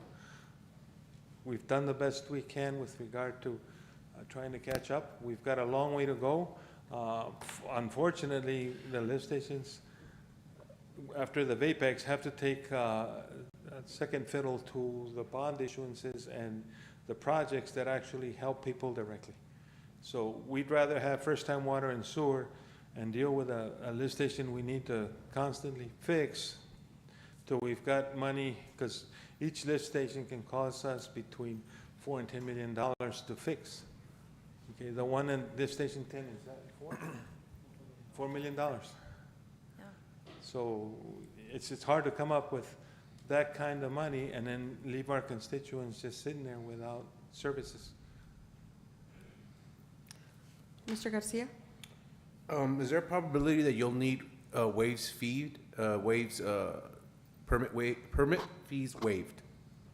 L: We've done the best we can with regard to trying to catch up. We've got a long way to go. Unfortunately, the lift stations, after the Vapex, have to take a second fiddle to the bond issuances and the projects that actually help people directly. So we'd rather have first-time water and sewer and deal with a lift station we need to constantly fix till we've got money, because each lift station can cost us between $4 and $10 million to fix. Okay, the one in lift station 10 is that $4 million.
M: Yeah.
L: So it's hard to come up with that kind of money and then leave our constituents just sitting there without services.
C: Mr. Garcia?
E: Is there a probability that you'll need waves permit fees waived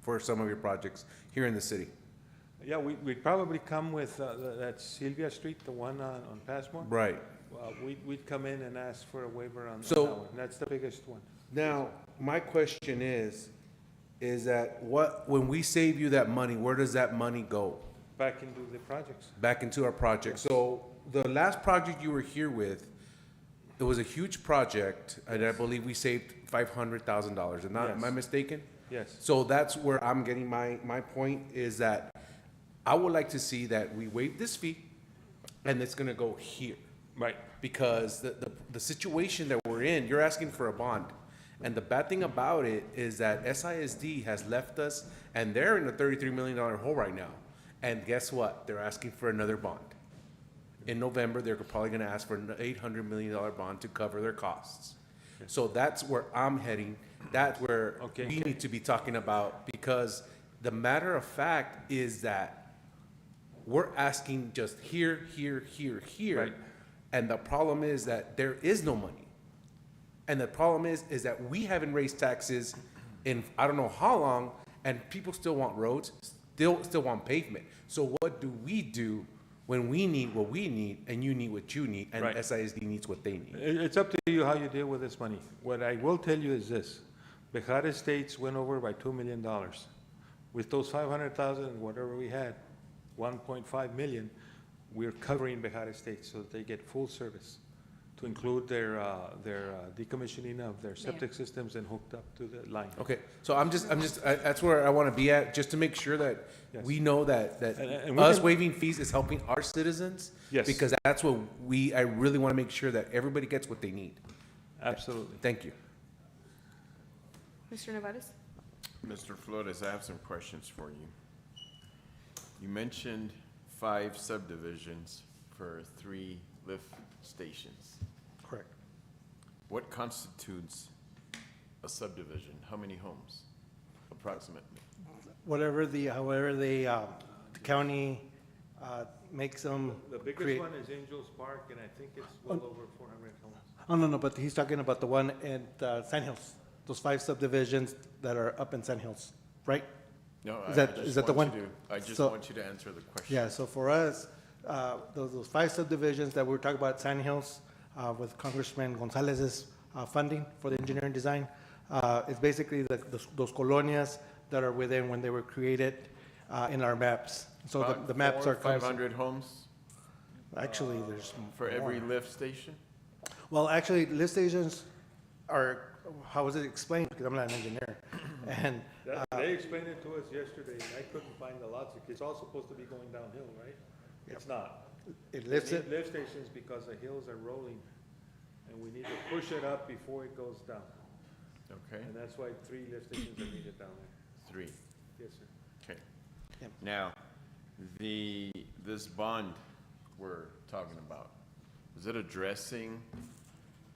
E: for some of your projects here in the city?
L: Yeah, we'd probably come with, that Sylvia Street, the one on Passmore.
E: Right.
L: We'd come in and ask for a waiver on that
E: So-
L: one. That's the biggest one.
E: Now, my question is that when we save you that money, where does that money go?
L: Back into the projects.
E: Back into our project. So the last project you were here with, it was a huge project, and I believe we saved $500,000. Am I
L: Yes.
E: mistaken?
L: Yes.
E: So that's where I'm getting my point is that I would like to see that we waive this fee, and it's gonna go here.
L: Right.
E: Because the situation that we're in, you're asking for a bond. And the bad thing about it is that SISD has left us, and they're in a $33 million hole right now. And guess what? They're asking for another bond. In November, they're probably gonna ask for an $800 million bond to cover their costs. So that's where I'm heading. That's where
L: Okay.
E: we need to be talking about, because the matter of fact is that we're asking just here, here, here, here.
L: Right.
E: And the problem is that there is no money. And the problem is that we haven't raised taxes in I don't know how long, and people still want roads, still want pavement. So what do we do when we need what we need and you need what you need and
L: Right.
E: SISD needs what they need?
L: It's up to you how you deal with this money. What I will tell you is this: Bejar Estates went over by $2 million. With those 500,000, whatever we had, 1.5 million, we're covering Bejar Estates so that they get full service, to include their decommissioning of their septic systems and hooked up to the line.
E: Okay, so that's where I want to be at, just to make sure that
L: Yes.
E: we know that
L: And we
E: us
L: can-
E: waiving fees is helping our citizens.
L: Yes.
E: Because that's what I really want to make sure that everybody gets what they need.
L: Absolutely.
E: Thank you.
C: Mr. Nevares?
N: Mr. Flores, I have some questions for you. You mentioned 5 subdivisions for 3 lift stations.
K: Correct.
N: What constitutes a subdivision? How many homes, approximately?
K: However the county makes them
L: The biggest
K: create.
L: one is Angels Park, and I think it's well over 400 homes.
K: Oh, no, but he's talking about the one at Sand Hills, those 5 subdivisions that are up in Sand Hills, right?
N: No,
K: Is that the one?
N: I just
K: So-
N: want you to answer the question.
K: Yeah, so for us, those 5 subdivisions that we were talking about at Sand Hills, with Congressman Gonzalez's funding for the engineering design, it's basically those colonias that are within when they were created in our maps. So
N: About
K: the maps
N: 400,
K: are.
N: 500 homes
K: Actually, there's
N: for every
K: more.
N: lift station?
K: Well, actually, lift stations are, how was it explained? Because I'm not an engineer. And
L: They explained it to us yesterday, and I couldn't find the logic. It's all supposed to be going downhill, right? It's not.
K: it lifts
L: We
K: it.
L: need lift stations because the hills are rolling, and we need to push it up before it goes down.
N: Okay,
L: And that's why 3 lift stations are needed down there.
N: 3.
L: Yes, sir.
N: Okay.
K: Yep.
N: Now, this bond we're talking about, is it addressing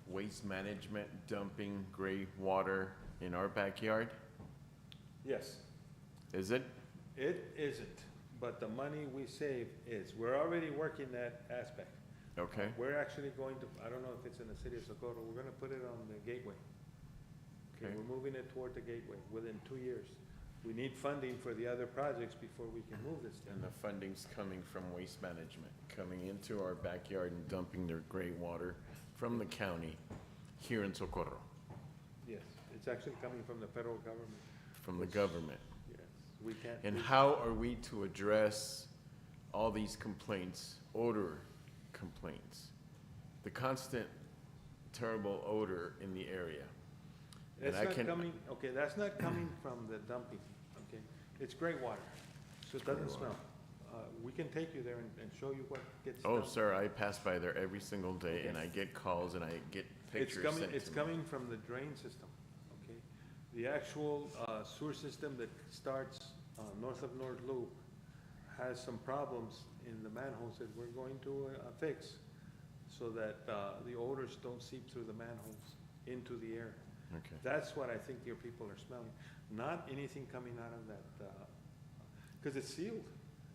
N: waste management, dumping gray water in our backyard?
L: Yes,
N: Is it?
L: it isn't, but the money we save is. We're already working that aspect.
N: Okay,
L: We're actually going to, I don't know if it's in the city of Socorro, we're gonna put it on the gateway. Okay,
N: Okay.
L: we're moving it toward the gateway within 2 years. We need funding for the other projects before we can move this thing.
N: and the funding's coming from waste management, coming into our backyard and dumping their gray water from the county here in Socorro,
L: Yes, it's actually coming from the federal government.
N: from the government.
L: Yes, we can't.
N: And how are we to address all these complaints, odor complaints? The constant terrible odor in the area. And
L: That's
N: I
L: not
N: can-
L: coming, okay, that's not coming from the dumping, okay? It's gray water, so it doesn't
N: Gray water.
L: smell. We can take you there and show you what gets
N: Oh,
L: dumped.
N: sir, I pass by there every single day and I get calls and I get pictures sent to me.
L: It's coming from the drain system, okay? The actual sewer system that starts north of North Loop has some problems in the manholes that we're going to fix so that the odors don't seep through the manholes into the air.
N: Okay,
L: That's what I think your people are smelling, not anything coming out of that, because it's sealed.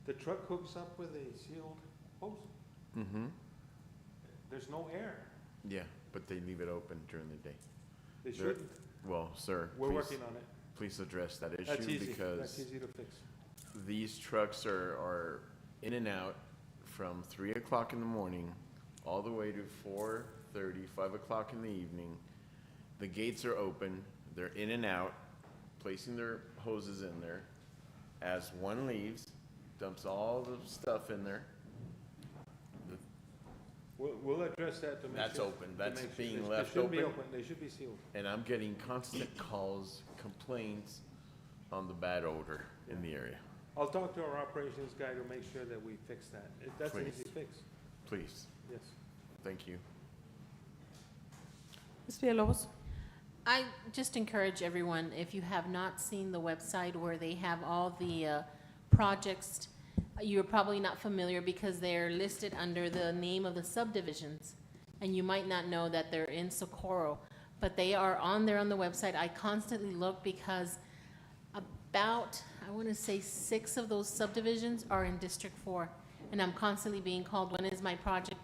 L: The truck hooks up with a sealed hose.
N: Mm-hmm.
L: There's no air.
N: Yeah, but they leave it open during the day.
L: They
N: There-
L: shouldn't.
N: Well, sir,
L: We're
N: please,
L: working on it.
N: please address that
L: That's
N: issue
L: easy. That's
N: because
L: easy to fix.
N: these trucks are in and out from 3 o'clock in the morning all the way to 4:30, 5 o'clock in the evening. The gates are open, they're in and out, placing their hoses in there. As one leaves, dumps all the stuff in there.
L: We'll address that to make sure.
N: That's open.
L: to
N: That's
L: make sure.
N: being
L: They
N: left
L: shouldn't be
N: open.
L: They should be sealed.
N: And I'm getting constant calls, complaints on the bad odor in the area.
L: I'll talk to our operations guy to make sure that we fix that. That's an
N: Please.
L: easy fix.
N: Please,
L: Yes.
N: thank you.
C: Ms. Villalobos?
G: I just encourage everyone, if you have not seen the website where they have all the projects, you're probably not familiar because they're listed under the name of the subdivisions. And you might not know that they're in Socorro, but they are on there on the website. I constantly look because about, I want to say 6 of those subdivisions are in District 4. And I'm constantly being called, when is my project?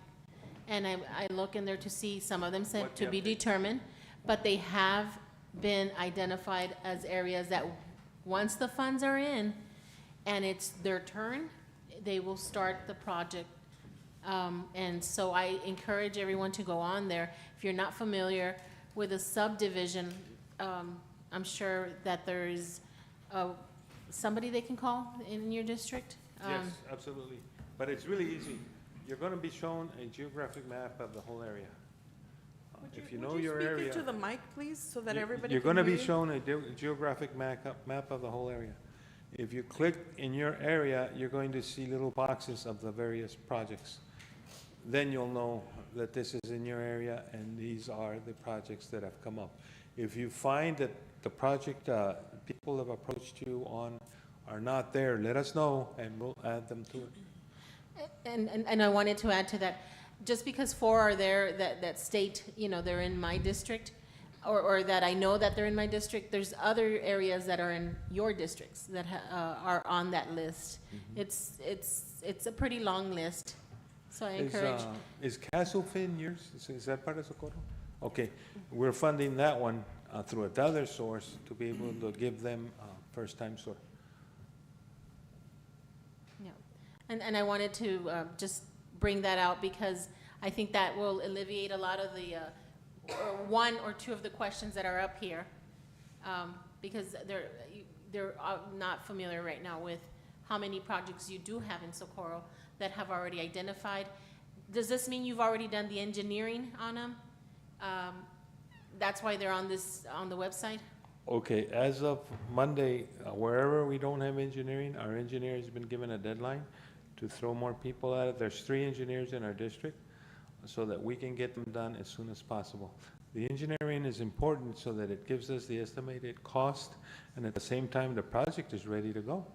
G: And I look in there to see, some of them said
L: What
G: to be
L: the update?
G: determined, but they have been identified as areas that once the funds are in and it's their turn, they will start the project. And so I encourage everyone to go on there. If you're not familiar with a subdivision, I'm sure that there's somebody they can call in your district.
L: Yes, absolutely. But it's really easy. You're going to be shown a geographic map of the whole area. If you know your
C: Would you
L: area.
C: speak into the mic, please, so that
L: you-
C: everybody
L: You're
C: can
L: going to
C: hear
L: be
C: you?
L: shown a geographic map of the whole area. If you click in your area, you're going to see little boxes of the various projects. Then you'll know that this is in your area and these are the projects that have come up. If you find that the project people have approached you on are not there, let us know and we'll add them to it.
G: And I wanted to add to that, just because 4 are there that state, you know, they're in my district, or that I know that they're in my district, there's other areas that are in your districts that are on that list. It's a pretty long list, so I encourage.
L: Is Castlefin yours? Is that part of Socorro? Okay, we're funding that one through another source to be able to give them first-time source.
G: Yeah, and I wanted to just bring that out because I think that will alleviate a lot of the, or 1 or 2 of the questions that are up here. Because they're not familiar right now with how many projects you do have in Socorro that have already identified. Does this mean you've already done the engineering on them? That's why they're on the website?
L: Okay, as of Monday, wherever we don't have engineering, our engineer has been given a deadline to throw more people at it. There's 3 engineers in our district, so that we can get them done as soon as possible. The engineering is important so that it gives us the estimated cost, and at the same time, the project is ready to go.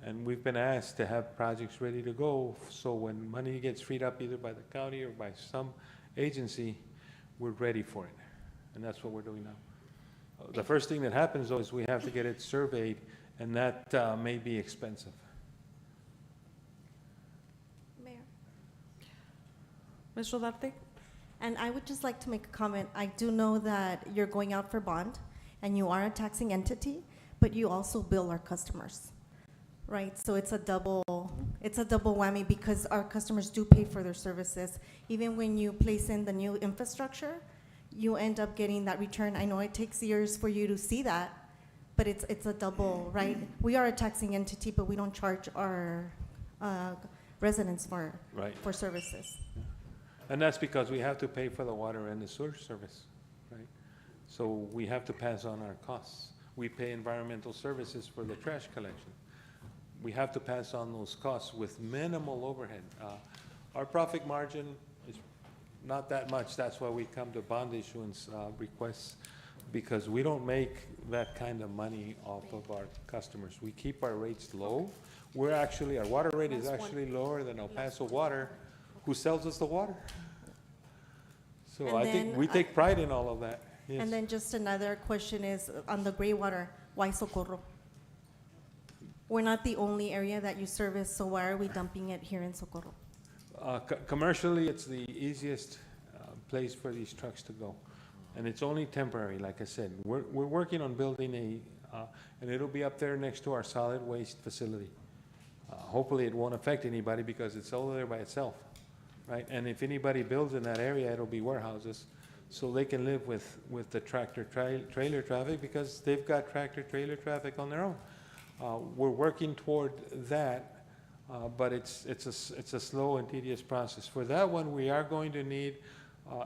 L: And we've been asked to have projects ready to go, so when money gets freed up either by the county or by some agency, we're ready for it. And that's what we're doing now. The first thing that happens, though, is we have to get it surveyed, and that may be expensive.
M: Mayor.
C: Ms. Rodarte?
M: And I would just like to make a comment. I do know that you're going out for bond and you are a taxing entity, but you also bill our customers, right? So it's a double whammy because our customers do pay for their services. Even when you place in the new infrastructure, you end up getting that return. I know it takes years for you to see that, but it's a double, right? We are a taxing entity, but we don't charge our residents for services.
L: And that's because we have to pay for the water and the sewer service, right? So we have to pass on our costs. We pay environmental services for the trash collection. We have to pass on those costs with minimal overhead. Our profit margin is not that much. That's why we come to bond issuance requests, because we don't make that kind of money off of our customers. We keep our rates low. Our water rate is actually lower than El Paso Water, who sells us the water. So
M: And
L: I think
M: then,
L: we take pride in all of that. Yes.
M: And then just another question is, on the gray water, why Socorro? We're not the only area that you service, so why are we dumping it here in Socorro?
L: Commercially, it's the easiest place for these trucks to go. And it's only temporary, like I said. We're working on building and it'll be up there next to our solid waste facility. Hopefully it won't affect anybody because it's over there by itself, right? And if anybody builds in that area, it'll be warehouses. So they can live with the tractor trailer traffic because they've got tractor trailer traffic on their own. We're working toward that, but it's a slow and tedious process. For that one, we are going to need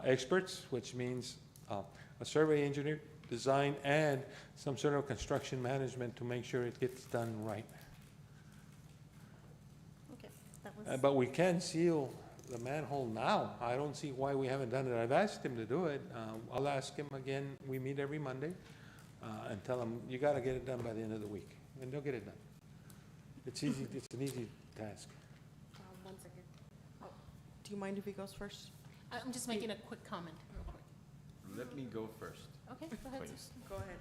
L: experts, which means a survey engineer, design, and some sort of construction management to make sure it gets done right.
M: Okay, that was.
L: But we can seal the manhole now. I don't see why we haven't done it. I've asked him to do it. I'll ask him again. We meet every Monday and tell him, you got to get it done by the end of the week. And they'll get it done. It's easy. It's an easy task.
C: 1 second. Oh, do you mind if he goes first?
G: I'm just making a quick comment, real quick.
N: Let me go first,
G: Okay, go ahead.
N: please.
C: Go ahead.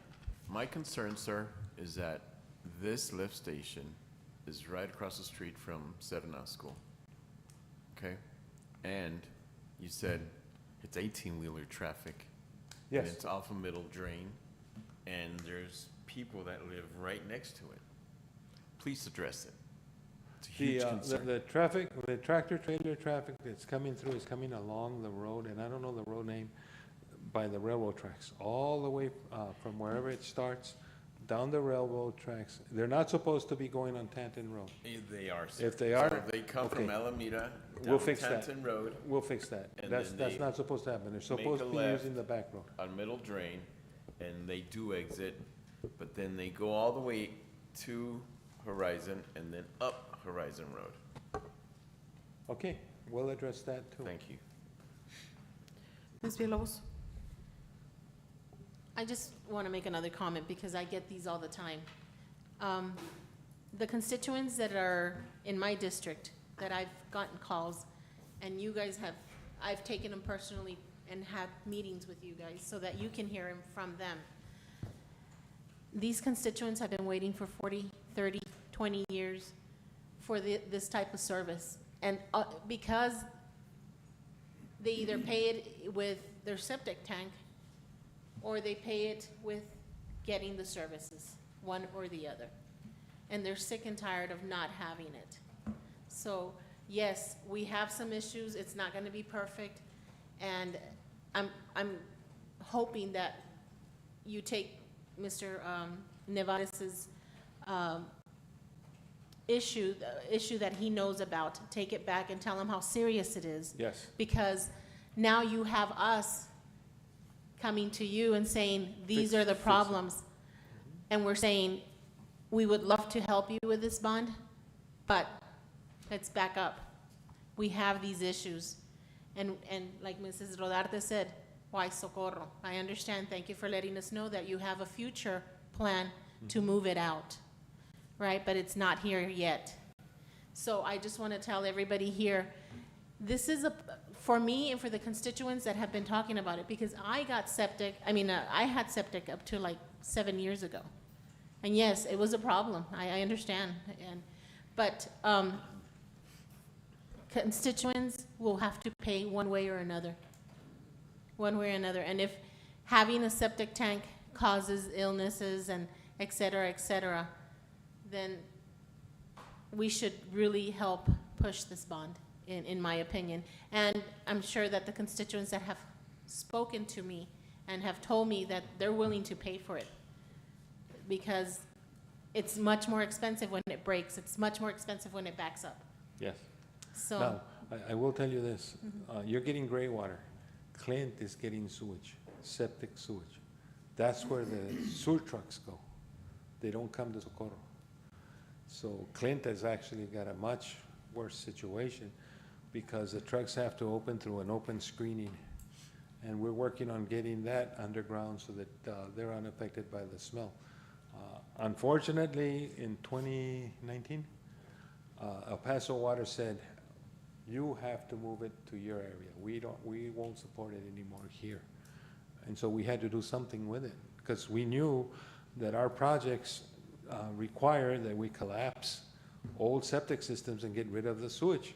N: My concern, sir, is that this lift station is right across the street from Serna School. Okay? And you said it's 18-wheeler traffic.
L: Yes.
N: And it's off a middle drain, and there's people that live right next to it. Please address it. It's a huge concern.
L: The traffic, the tractor trailer traffic that's coming through is coming along the road, and I don't know the road name, by the railroad tracks, all the way from wherever it starts, down the railroad tracks. They're not supposed to be going on Tanton Road.
N: They are, sir.
L: If they are,
N: So they come from
L: okay.
N: Alameda
L: We'll
N: down
L: fix that.
N: Tanton Road
L: We'll fix that.
N: And
L: That's
N: then they
L: not supposed to happen. They're
N: make
L: supposed
N: a
L: to be
N: left
L: using the back road.
N: on middle drain, and they do exit, but then they go all the way to Horizon and then up Horizon Road.
L: Okay, we'll address that too.
N: Thank you.
C: Ms. Villalobos?
G: I just want to make another comment because I get these all the time. The constituents that are in my district, that I've gotten calls, and you guys have, I've taken them personally and had meetings with you guys so that you can hear them from them. These constituents have been waiting for 40, 30, 20 years for this type of service. And because they either pay it with their septic tank or they pay it with getting the services, one or the other. And they're sick and tired of not having it. So yes, we have some issues. It's not gonna be perfect. And I'm hoping that you take Mr. Nevares's issue that he knows about, take it back and tell him how serious it is.
L: Yes.
G: Because now you have us coming to you and saying, these are the
L: fix it.
G: problems. And we're saying, we would love to help you with this bond, but let's back up. We have these issues. And like Mrs. Rodarte said, why Socorro? I understand. Thank you for letting us know that you have a future plan to move it out, right? But it's not here yet. So I just want to tell everybody here, this is for me and for the constituents that have been talking about it, because I got septic, I had septic up to like 7 years ago. And yes, it was a problem. I understand. But constituents will have to pay one way or another. One way or another. And if having a septic tank causes illnesses and et cetera, then we should really help push this bond, in my opinion. And I'm sure that the constituents that have spoken to me and have told me that they're willing to pay for it, because it's much more expensive when it breaks. It's much more expensive when it backs up.
L: Yes.
G: So.
L: Now, I will tell you this. You're getting gray water. Clint is getting sewage, septic sewage. That's where the sewer trucks go. They don't come to Socorro. So Clint has actually got a much worse situation because the trucks have to open through an open screening. And we're working on getting that underground so that they're unaffected by the smell. Unfortunately, in 2019, El Paso Water said, you have to move it to your area. We won't support it anymore here. And so we had to do something with it because we knew that our projects require that we collapse old septic systems and get rid of the sewage.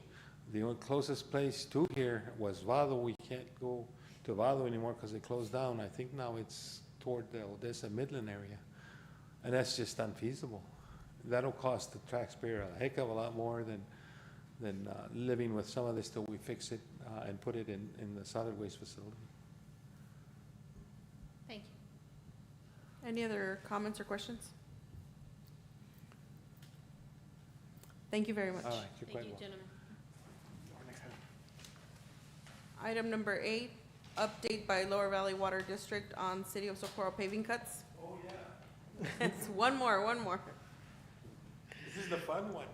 L: The only closest place to here was Vado. We can't go to Vado anymore because they closed down. I think now it's toward the Odessa Midland area. And that's just unfeasible. That'll cost the taxpayer a heck of a lot more than living with some of this till we fix it and put it in the solid waste facility.
G: Thank you.
C: Any other comments or questions? Thank you very much.
L: All right, you're
G: Thank
L: quite
G: you,
L: welcome.
G: gentlemen.
C: Item number 8, update by Lower Valley Water District on City of Socorro paving cuts.
L: Oh, yeah.
C: It's one more.
L: This is the fun one.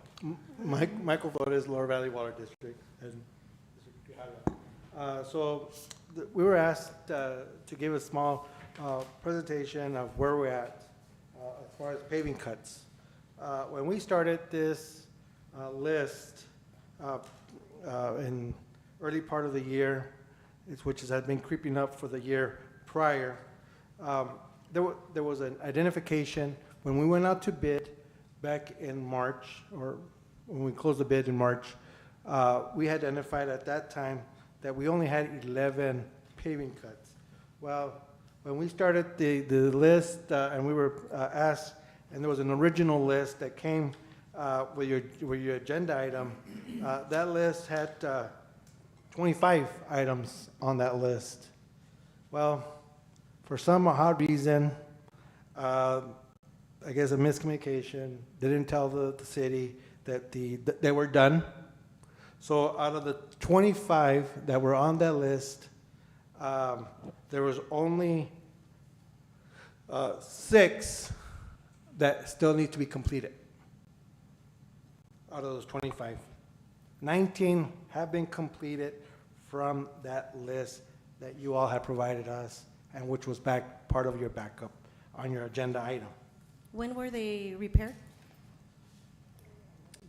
K: Michael Flores, Lower Valley Water District. And we were asked to give a small presentation of where we're at as far as paving cuts. When we started this list in early part of the year, which has been creeping up for the year prior, there was an identification when we went out to bid back in March, or when we closed the bid in March. We had identified at that time that we only had 11 paving cuts. Well, when we started the list and we were asked, and there was an original list that came with your agenda item, that list had 25 items on that list. Well, for some odd reason, I guess a miscommunication, they didn't tell the city that they were done. So out of the 25 that were on that list, there was only 6 that still need to be completed out of those 25. 19 have been completed from that list that you all have provided us, and which was part of your backup on your agenda item.
M: When were they repaired?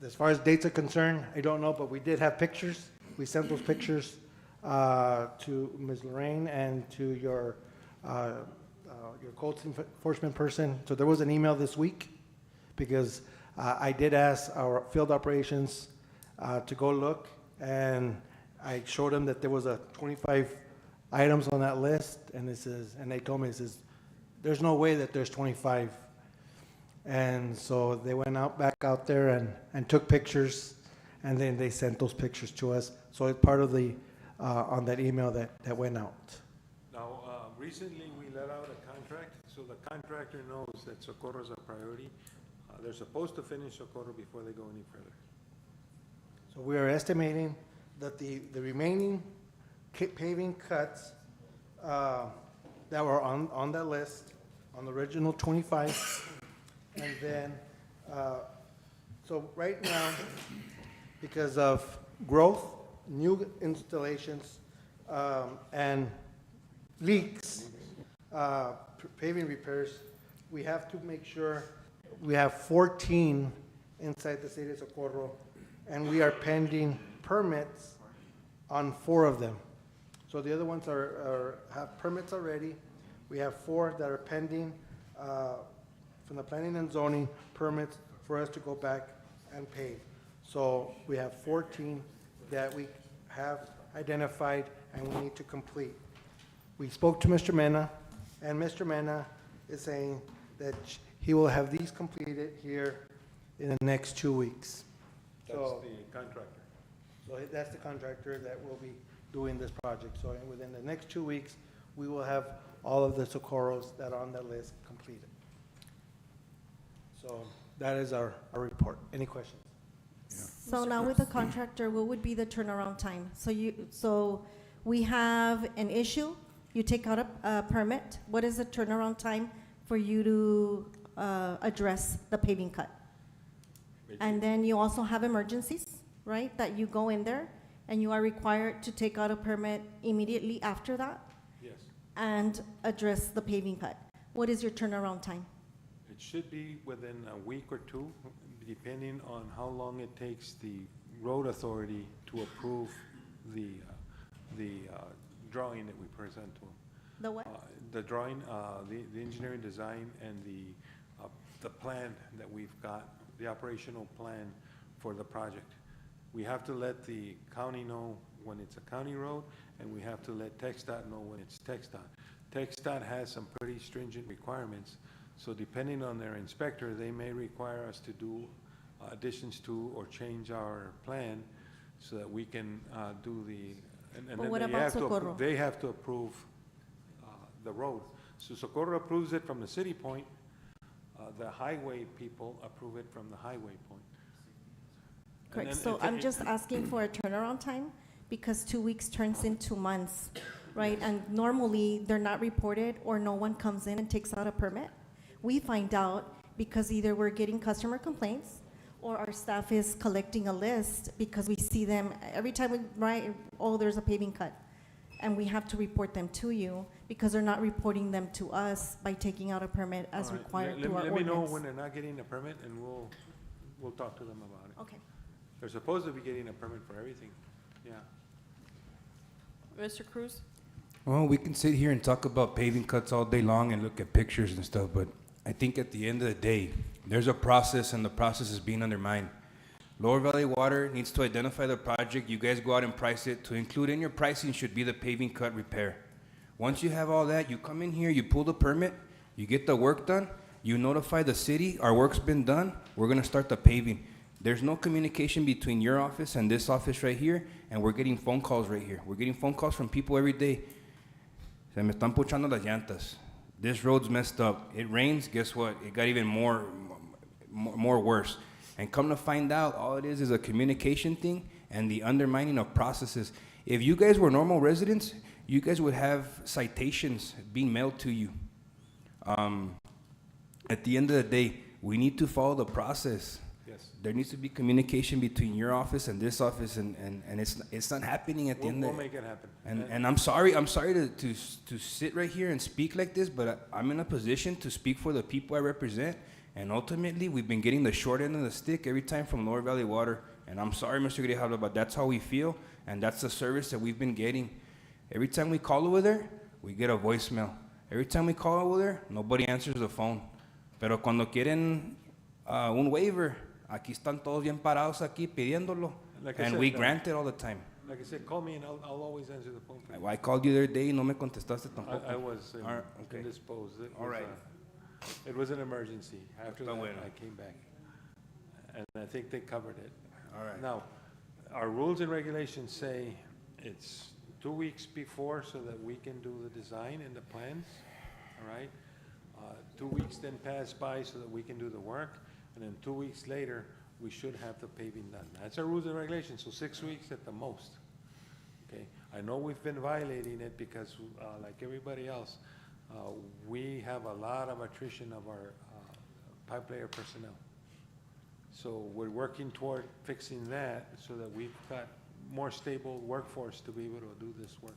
K: As far as dates are concerned, I don't know, but we did have pictures. We sent those pictures to Ms. Lorraine and to your code enforcement person. So there was an email this week, because I did ask our field operations to go look, and I showed them that there was 25 items on that list, and they told me, there's no way that there's 25. And so they went back out there and took pictures, and then they sent those pictures to us. So it's part of the on that email that went out.
L: Now, recently we let out a contract, so the contractor knows that Socorro is a priority. They're supposed to finish Socorro before they go any further.
K: So we are estimating that the remaining paving cuts that were on that list, on the original 25, and then, so right now, because of growth, new installations, and leaks, paving repairs, we have to make sure we have 14 inside the city of Socorro, and we are pending permits on 4 of them. So the other ones have permits already. We have 4 that are pending from the planning and zoning permits for us to go back and pave. So we have 14 that we have identified and we need to complete. We spoke to Mr. Mena, and Mr. Mena is saying that he will have these completed here in the next 2 weeks.
L: That's
K: So-
L: the contractor.
K: So that's the contractor that will be doing this project. So within the next 2 weeks, we will have all of the Socorros that are on that list completed. So that is our report. Any questions?
M: So now with the contractor, what would be the turnaround time? So we have an issue, you take out a permit. What is the turnaround time for you to address the paving cut? And then you also have emergencies, right? That you go in there and you are required to take out a permit immediately after that
L: Yes.
M: and address the paving cut. What is your turnaround time?
L: It should be within a week or 2, depending on how long it takes the road authority to approve the drawing that we present to them.
M: The what?
L: The drawing, the engineering design, and the plan that we've got, the operational plan for the project. We have to let the county know when it's a county road, and we have to let TxDOT know when it's TxDOT. TxDOT has some pretty stringent requirements, so depending on their inspector, they may require us to do additions to or change our plan so that we can do the, and
M: But
L: then
M: what
L: they
M: about
L: have to,
M: Socorro?
L: they have to approve the road. So Socorro approves it from the city point, the highway people approve it from the highway point. And
M: Correct,
L: then
M: so
L: if
M: I'm
L: it-
M: just asking for a turnaround time, because 2 weeks turns into months, right? And normally, they're not reported, or no one comes in and takes out a permit. We find out because either we're getting customer complaints, or our staff is collecting a list, because we see them, every time we write, oh, there's a paving cut. And we have to report them to you, because they're not reporting them to us by taking out a permit as
L: All right,
M: required
L: let-
M: through our
L: Let me know
M: ordinance.
L: when they're not getting a permit, and we'll talk to them about it.
M: Okay.
L: They're supposed to be getting a permit for everything, yeah.
C: Mr. Cruz?
J: Well, we can sit here and talk about paving cuts all day long and look at pictures and stuff, but I think at the end of the day, there's a process, and the process is being undermined. Lower Valley Water needs to identify the project. You guys go out and price it. To include in your pricing should be the paving cut repair. Once you have all that, you come in here, you pull the permit, you get the work done, you notify the city, our work's been done, we're gonna start the paving. There's no communication between your office and this office right here, and we're getting phone calls right here. We're getting phone calls from people every day. Se me están puchando las llantas. This road's messed up. It rains, guess what? It got even more worse. And come to find out, all it is a communication thing and the undermining of processes. If you guys were normal residents, you guys would have citations being mailed to you. At the end of the day, we need to follow the process.
L: Yes.
J: There needs to be communication between your office and this office, and it's not happening at the end
L: We'll
J: of
L: make it happen.
J: and I'm sorry to sit right here and speak like this, but I'm in a position to speak for the people I represent, and ultimately, we've been getting the short end of the stick every time from Lower Valley Water, and I'm sorry, Mr. Grijalva, but that's how we feel, and that's the service that we've been getting. Every time we call over there, we get a voicemail. Every time we call over there, nobody answers the phone. Pero cuando quieren un waiver, aquí están todos bien parados aquí pidiéndolo,
L: Like I
J: and
L: said,
J: we grant it all the time.
L: Like I said, call me and I'll always answer the phone for you.
J: I called you the other day y no me contestaste tampoco.
L: I was
J: All right, okay.
L: indisposed.
J: All right.
L: It was an emergency. After
J: Está
L: that,
J: bueno.
L: I came back. And I think they covered it.
J: All right.
L: Now, our rules and regulations say it's 2 weeks before so that we can do the design and the plans, all right? 2 weeks then pass by so that we can do the work, and then 2 weeks later, we should have the paving done. That's our rules and regulations, so 6 weeks at the most, okay? I know we've been violating it because, like everybody else, we have a lot of attrition of our pipe layer personnel. So we're working toward fixing that so that we've got more stable workforce to be able to do this work.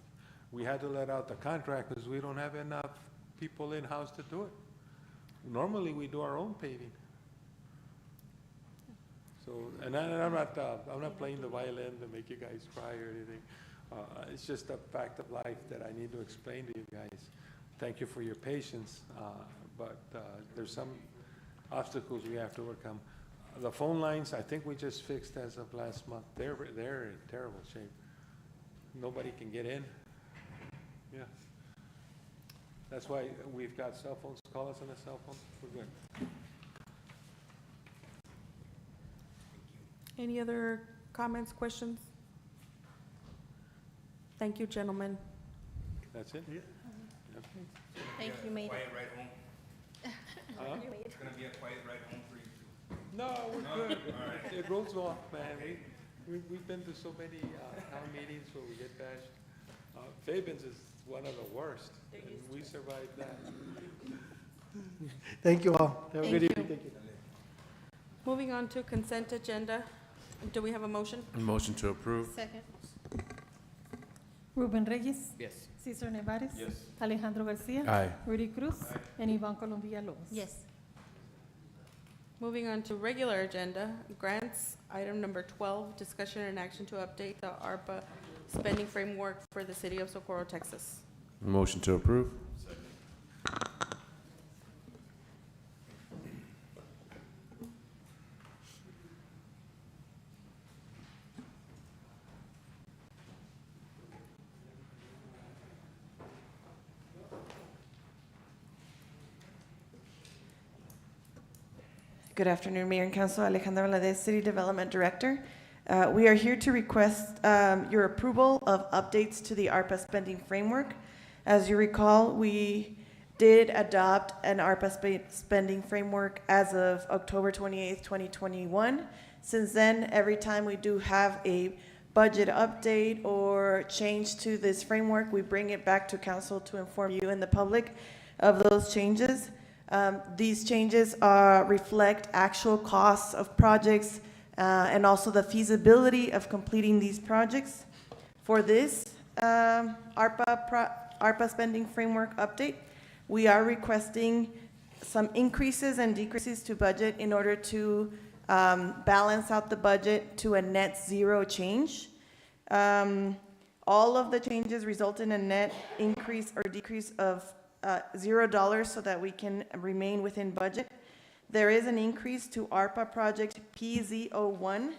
L: We had to let out the contract because we don't have enough people in-house to do it. Normally, we do our own paving. So, and I'm not playing the violin to make you guys cry or anything. It's just a fact of life that I need to explain to you guys. Thank you for your patience, but there's some obstacles we have to overcome. The phone lines, I think we just fixed as of last month. They're in terrible shape. Nobody can get in. Yeah. That's why we've got cell phones. Call us on a cell phone. We're good.
C: Any other comments, questions? Thank you, gentlemen.
L: That's it? Yeah.
M: Thank you, made it.
J: Quiet ride home.
L: Huh?
J: It's gonna be a quiet ride home for you too.
L: No, we're good.
J: All right.
L: It rolls off, man. We've been to so many town meetings where we get bashed. Fabens is one of the worst, and we survived that.
K: Thank you all. Have a
C: Thank
K: good
C: you.
K: evening. Thank you.
C: Moving on to consent agenda. Do we have a motion?
E: Motion to approve.
G: Second.
D: Ruben Reyes.
J: Yes.
D: Cesar Nevares.
N: Yes.
D: Alejandro Garcia.
E: Aye.
D: Rudy Cruz. And Ivan Colombia Lopez.
G: Yes.
C: Moving on to regular agenda, grants, item number 12, discussion and action to update the ARPA spending framework for the city of Socorro, Texas.
E: Motion to approve.
O: Good afternoon, Mayor and Council. Alejandra Valadez, City Development Director. We are here to request your approval of updates to the ARPA spending framework. As you recall, we did adopt an ARPA spending framework as of October 28th, 2021. Since then, every time we do have a budget update or change to this framework, we bring it back to council to inform you and the public of those changes. These changes reflect actual costs of projects and also the feasibility of completing these projects. For this ARPA spending framework update, we are requesting some increases and decreases to budget in order to balance out the budget to a net zero change. All of the changes result in a net increase or decrease of $0 so that we can remain within budget. There is an increase to ARPA project PZ01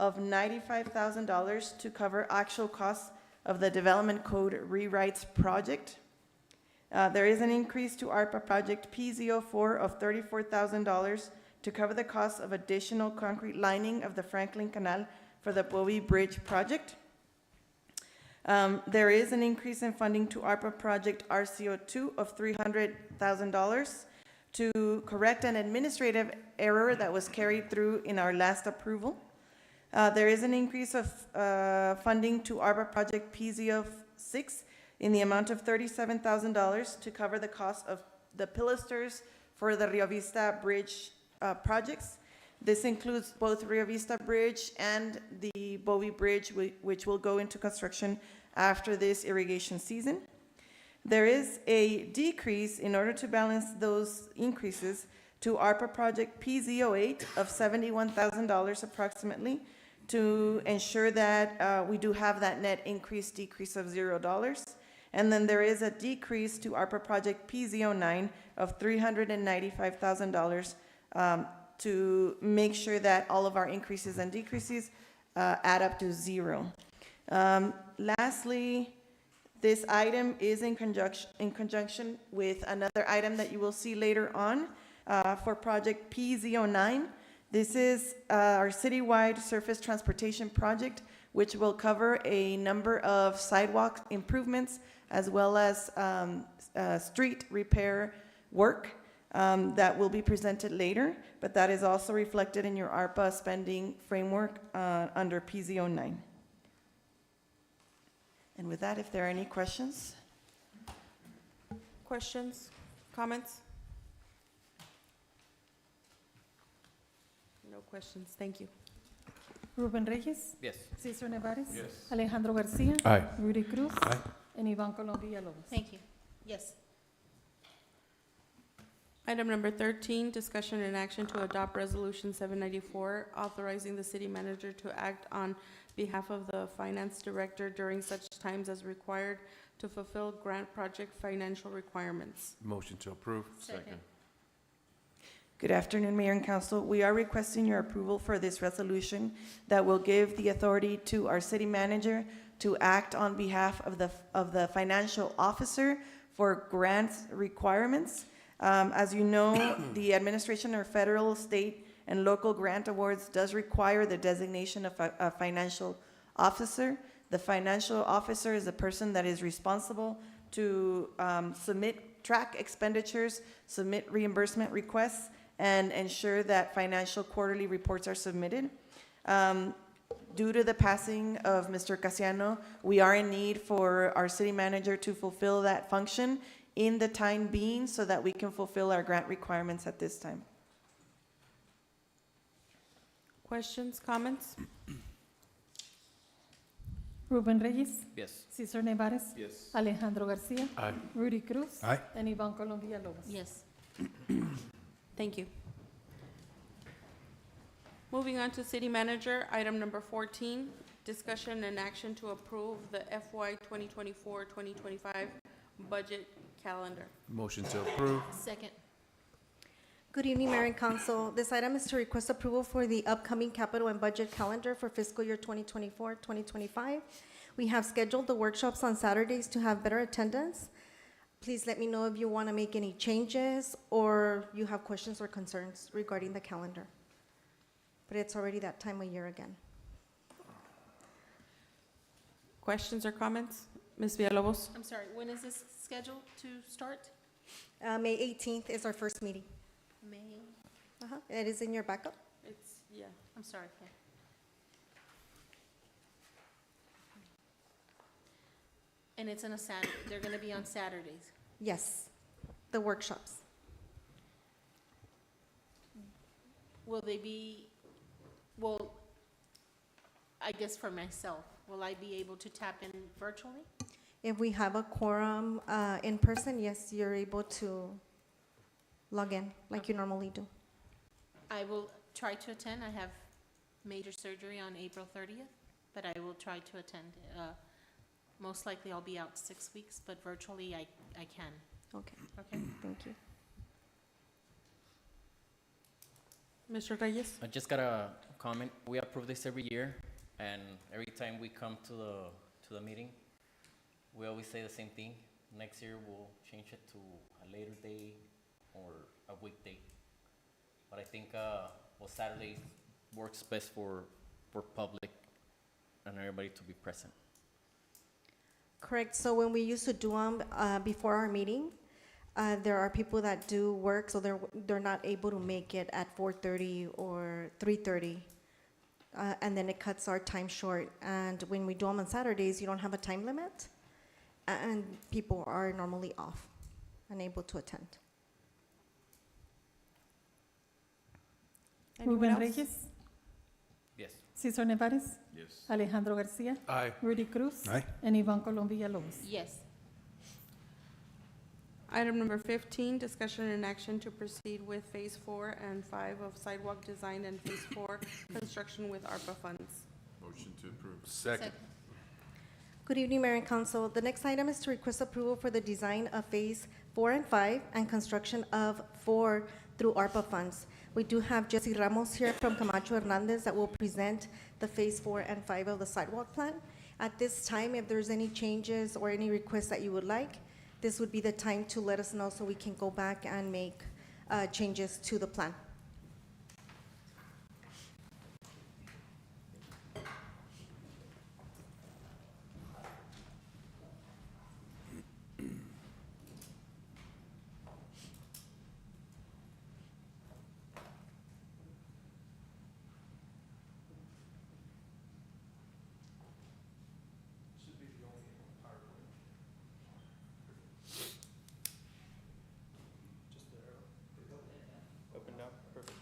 O: of $95,000 to cover actual costs of the development code rewrites project. There is an increase to ARPA project PZ04 of $34,000 to cover the cost of additional concrete lining of the Franklin Canal for the Bobby Bridge project. There is an increase in funding to ARPA project RCO2 of $300,000 to correct an administrative error that was carried through in our last approval. There is an increase of funding to ARPA project PZ06 in the amount of $37,000 to cover the cost of the pilasters for the Rio Vista Bridge projects. This includes both Rio Vista Bridge and the Bowie Bridge, which will go into construction after this irrigation season. There is a decrease in order to balance those increases to ARPA project PZ08 of $71,000 approximately to ensure that we do have that net decrease of $0. And then there is a decrease to ARPA project PZ09 of $395,000 to make sure that all of our increases and decreases add up to zero. Lastly, this item is in conjunction with another item that you will see later on for project PZ09. This is our citywide surface transportation project, which will cover a number of sidewalk improvements as well as street repair work. That will be presented later, but that is also reflected in your ARPA spending framework under PZ09. And with that, if there are any questions?
C: Questions, comments? No questions, thank you.
D: Ruben Reyes.
J: Yes.
D: Cesar Nevares.
N: Yes.
D: Alejandro Garcia.
E: Aye.
D: Rudy Cruz.
E: Aye.
D: And Ivan Colom Villalobos.
G: Thank you. Yes.
C: Item number 13, discussion and action to adopt resolution 794, authorizing the city manager to act on behalf of the finance director during such times as required to fulfill grant project financial requirements.
E: Motion to approve.
G: Second.
O: Good afternoon, Mayor and Council. We are requesting your approval for this resolution that will give the authority to our city manager to act on behalf of the financial officer for grants requirements. As you know, the administration of federal, state, and local grant awards does require the designation of a financial officer. The financial officer is the person that is responsible to track expenditures, submit reimbursement requests, and ensure that financial quarterly reports are submitted. Due to the passing of Mr. Casiano, we are in need for our city manager to fulfill that function in the time being so that we can fulfill our grant requirements at this time.
C: Questions, comments?
D: Ruben Reyes.
J: Yes.
D: Cesar Nevares.
N: Yes.
D: Alejandro Garcia.
E: Aye.
D: Rudy Cruz.
E: Aye.
D: And Ivan Colom Villalobos.
G: Yes.
C: Thank you. Moving on to city manager, item number 14, discussion and action to approve the FY 2024-2025 budget calendar.
E: Motion to approve.
G: Second.
M: Good evening, Mayor and Council. This item is to request approval for the upcoming capital and budget calendar for fiscal year 2024-2025. We have scheduled the workshops on Saturdays to have better attendance. please let me know if you want to make any changes or you have questions or concerns regarding the calendar. But it's already that time of year again.
C: Questions or comments? Ms. Villalobos?
G: I'm sorry, when is this scheduled to start?
M: May 18th is our first meeting.
G: May,
M: It is in your backup.
C: It's, yeah.
G: I'm sorry, yeah. And it's on a Saturday, they're gonna be on Saturdays.
M: Yes, the workshops.
G: Will they be, well, I guess for myself, will I be able to tap in virtually?
M: If we have a quorum in person, yes, you're able to log in like you normally do.
G: I will try to attend. I have major surgery on April 30th, but I will try to attend. Most likely I'll be out 6 weeks, but virtually I can.
M: Okay,
G: Okay?
M: thank you.
C: Mr. Reyes?
P: I just got a comment. We approve this every year, and every time we come to the meeting, we always say the same thing. Next year, we'll change it to a later day or a weekday. But I think, Saturday works best for public and everybody to be present.
M: Correct, so when we used to do them before our meeting, there are people that do work, so they're not able to make it at 4:30 or 3:30. And then it cuts our time short. And when we do them on Saturdays, you don't have a time limit, and people are normally off, unable to attend.
C: Anyone
D: Ruben
C: else?
D: Reyes,
P: Yes.
D: Cesar Nevares,
N: Yes.
D: Alejandro Garcia,
E: Aye.
D: Rudy Cruz,
E: Aye.
D: and Yvonne Colom Villalobos.
G: Yes.
C: Item number 15, discussion and action to proceed with Phase 4 and 5 of sidewalk design and Phase 4 construction with ARPA funds.
N: Motion to approve.
E: Second.
M: Good evening, Mayor and Council. The next item is to request approval for the design of Phase 4 and 5 and construction of 4 through ARPA funds. We do have Jesse Ramos here from Camacho Hernandez that will present the Phase 4 and 5 of the sidewalk plan. At this time, if there's any changes or any requests that you would like, this would be the time to let us know so we can go back and make changes to the plan.
Q: Up and down, perfect.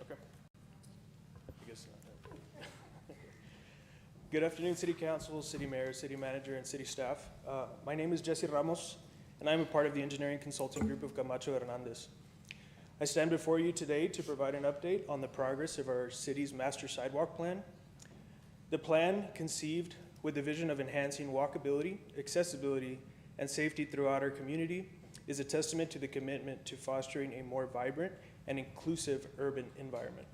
Q: Okay. I guess not. Good afternoon, City Council, City Mayor, City Manager, and City staff. My name is Jesse Ramos, and I'm a part of the engineering consulting group of Camacho Hernandez. I stand before you today to provide an update on the progress of our city's master sidewalk plan. The plan, conceived with the vision of enhancing walkability, accessibility, and safety throughout our community, is a testament to the commitment to fostering a more vibrant and inclusive urban environment.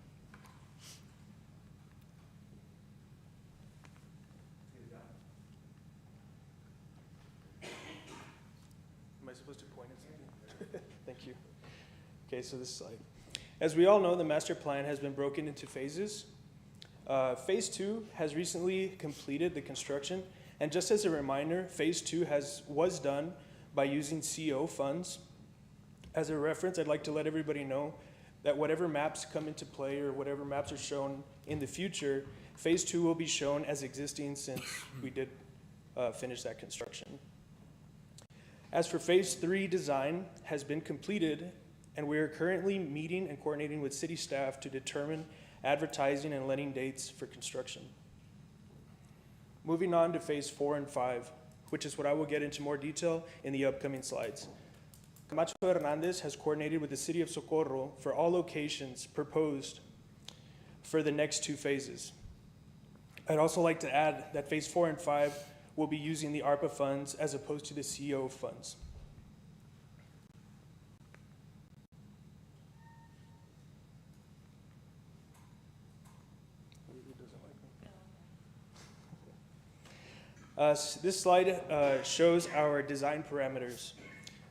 Q: Am I supposed to point at something? Thank you. Okay, so this slide. As we all know, the master plan has been broken into phases. Phase 2 has recently completed the construction, and just as a reminder, Phase 2 was done by using CO funds. As a reference, I'd like to let everybody know that whatever maps come into play or whatever maps are shown in the future, Phase 2 will be shown as existing since we did finish that construction. As for Phase 3 design has been completed, and we are currently meeting and coordinating with city staff to determine advertising and letting dates for construction. Moving on to Phase 4 and 5, which is what I will get into more detail in the upcoming slides. Camacho Hernandez has coordinated with the city of Socorro for all locations proposed for the next 2 phases. I'd also like to add that Phase 4 and 5 will be using the ARPA funds as opposed to the CO funds. This slide shows our design parameters.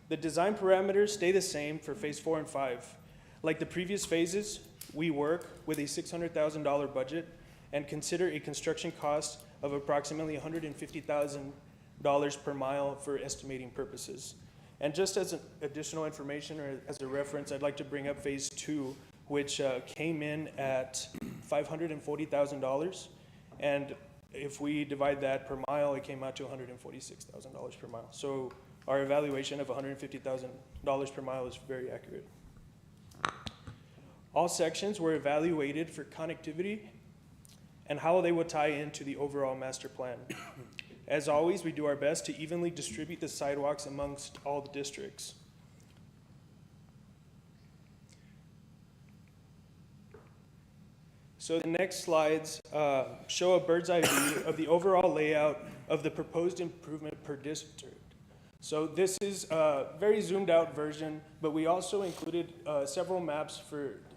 Q: The design parameters stay the same for phase 4 and 5. Like the previous phases, we work with a $600,000 budget and consider a construction cost of approximately $150,000 per mile for estimating purposes. And just as an additional information or as a reference, I'd like to bring up phase 2, which came in at $540,000. And if we divide that per mile, it came out to $146,000 per mile. So our evaluation of $150,000 per mile is very accurate. All sections were evaluated for connectivity and how they would tie into the overall master plan. As always, we do our best to evenly distribute the sidewalks amongst all the districts. So the next slides show a bird's eye view of the overall layout of the proposed improvement per district. So this is a very zoomed out version, but we also included several maps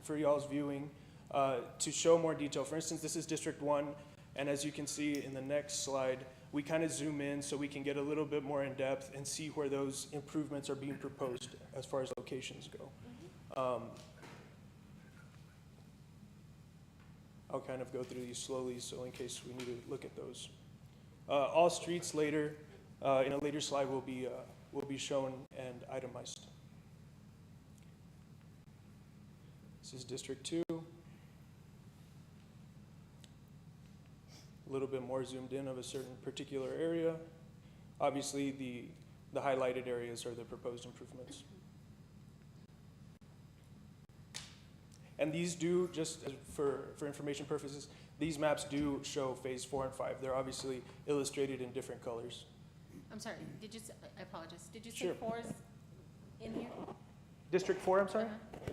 Q: for y'all's viewing to show more detail. For instance, this is District 1, and as you can see in the next slide, we kind of zoom in so we can get a little bit more in depth and see where those improvements are being proposed as far as locations go. I'll kind of go through these slowly, so in case we need to look at those. All streets later, in a later slide, will be shown and itemized. This is District 2. A little bit more zoomed in of a certain particular area. Obviously, the highlighted areas are the proposed improvements. And these do, just for information purposes, these maps do show phase 4 and 5. They're obviously illustrated in different colors.
G: I'm sorry, did you say, I apologize, did you say
Q: Sure.
G: 4 is in here?
Q: District 4, I'm sorry?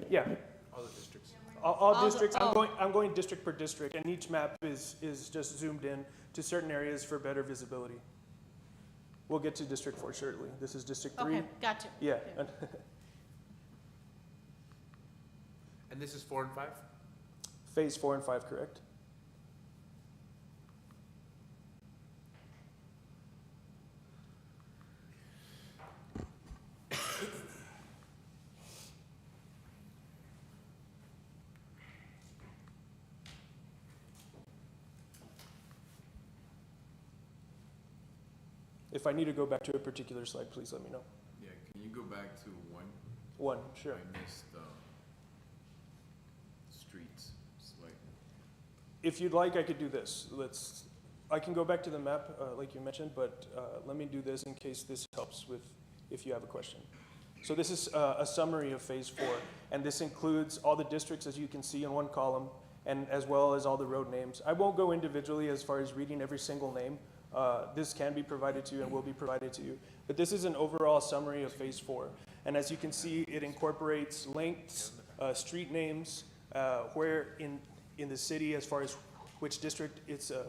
Q: Yeah.
E: All the districts.
Q: All districts, I'm going district per district, and each map is just zoomed in to certain areas for better visibility. We'll get to District 4 shortly. This is District 3.
G: Okay, gotcha.
Q: Yeah.
G: Okay.
E: And this is 4 and 5?
Q: Phase 4 and 5, correct? If I need to go back to a particular slide, please let me know.
N: Yeah, can you go back to 1?
Q: 1, sure.
N: I missed streets. Like,
Q: If you'd like, I could do this. I can go back to the map, like you mentioned, but let me do this in case this helps with if you have a question. So this is a summary of phase 4, and this includes all the districts, as you can see in one column, and as well as all the road names. I won't go individually as far as reading every single name. This can be provided to you and will be provided to you. But this is an overall summary of phase 4. And as you can see, it incorporates lengths, street names, where in the city as far as which district it's a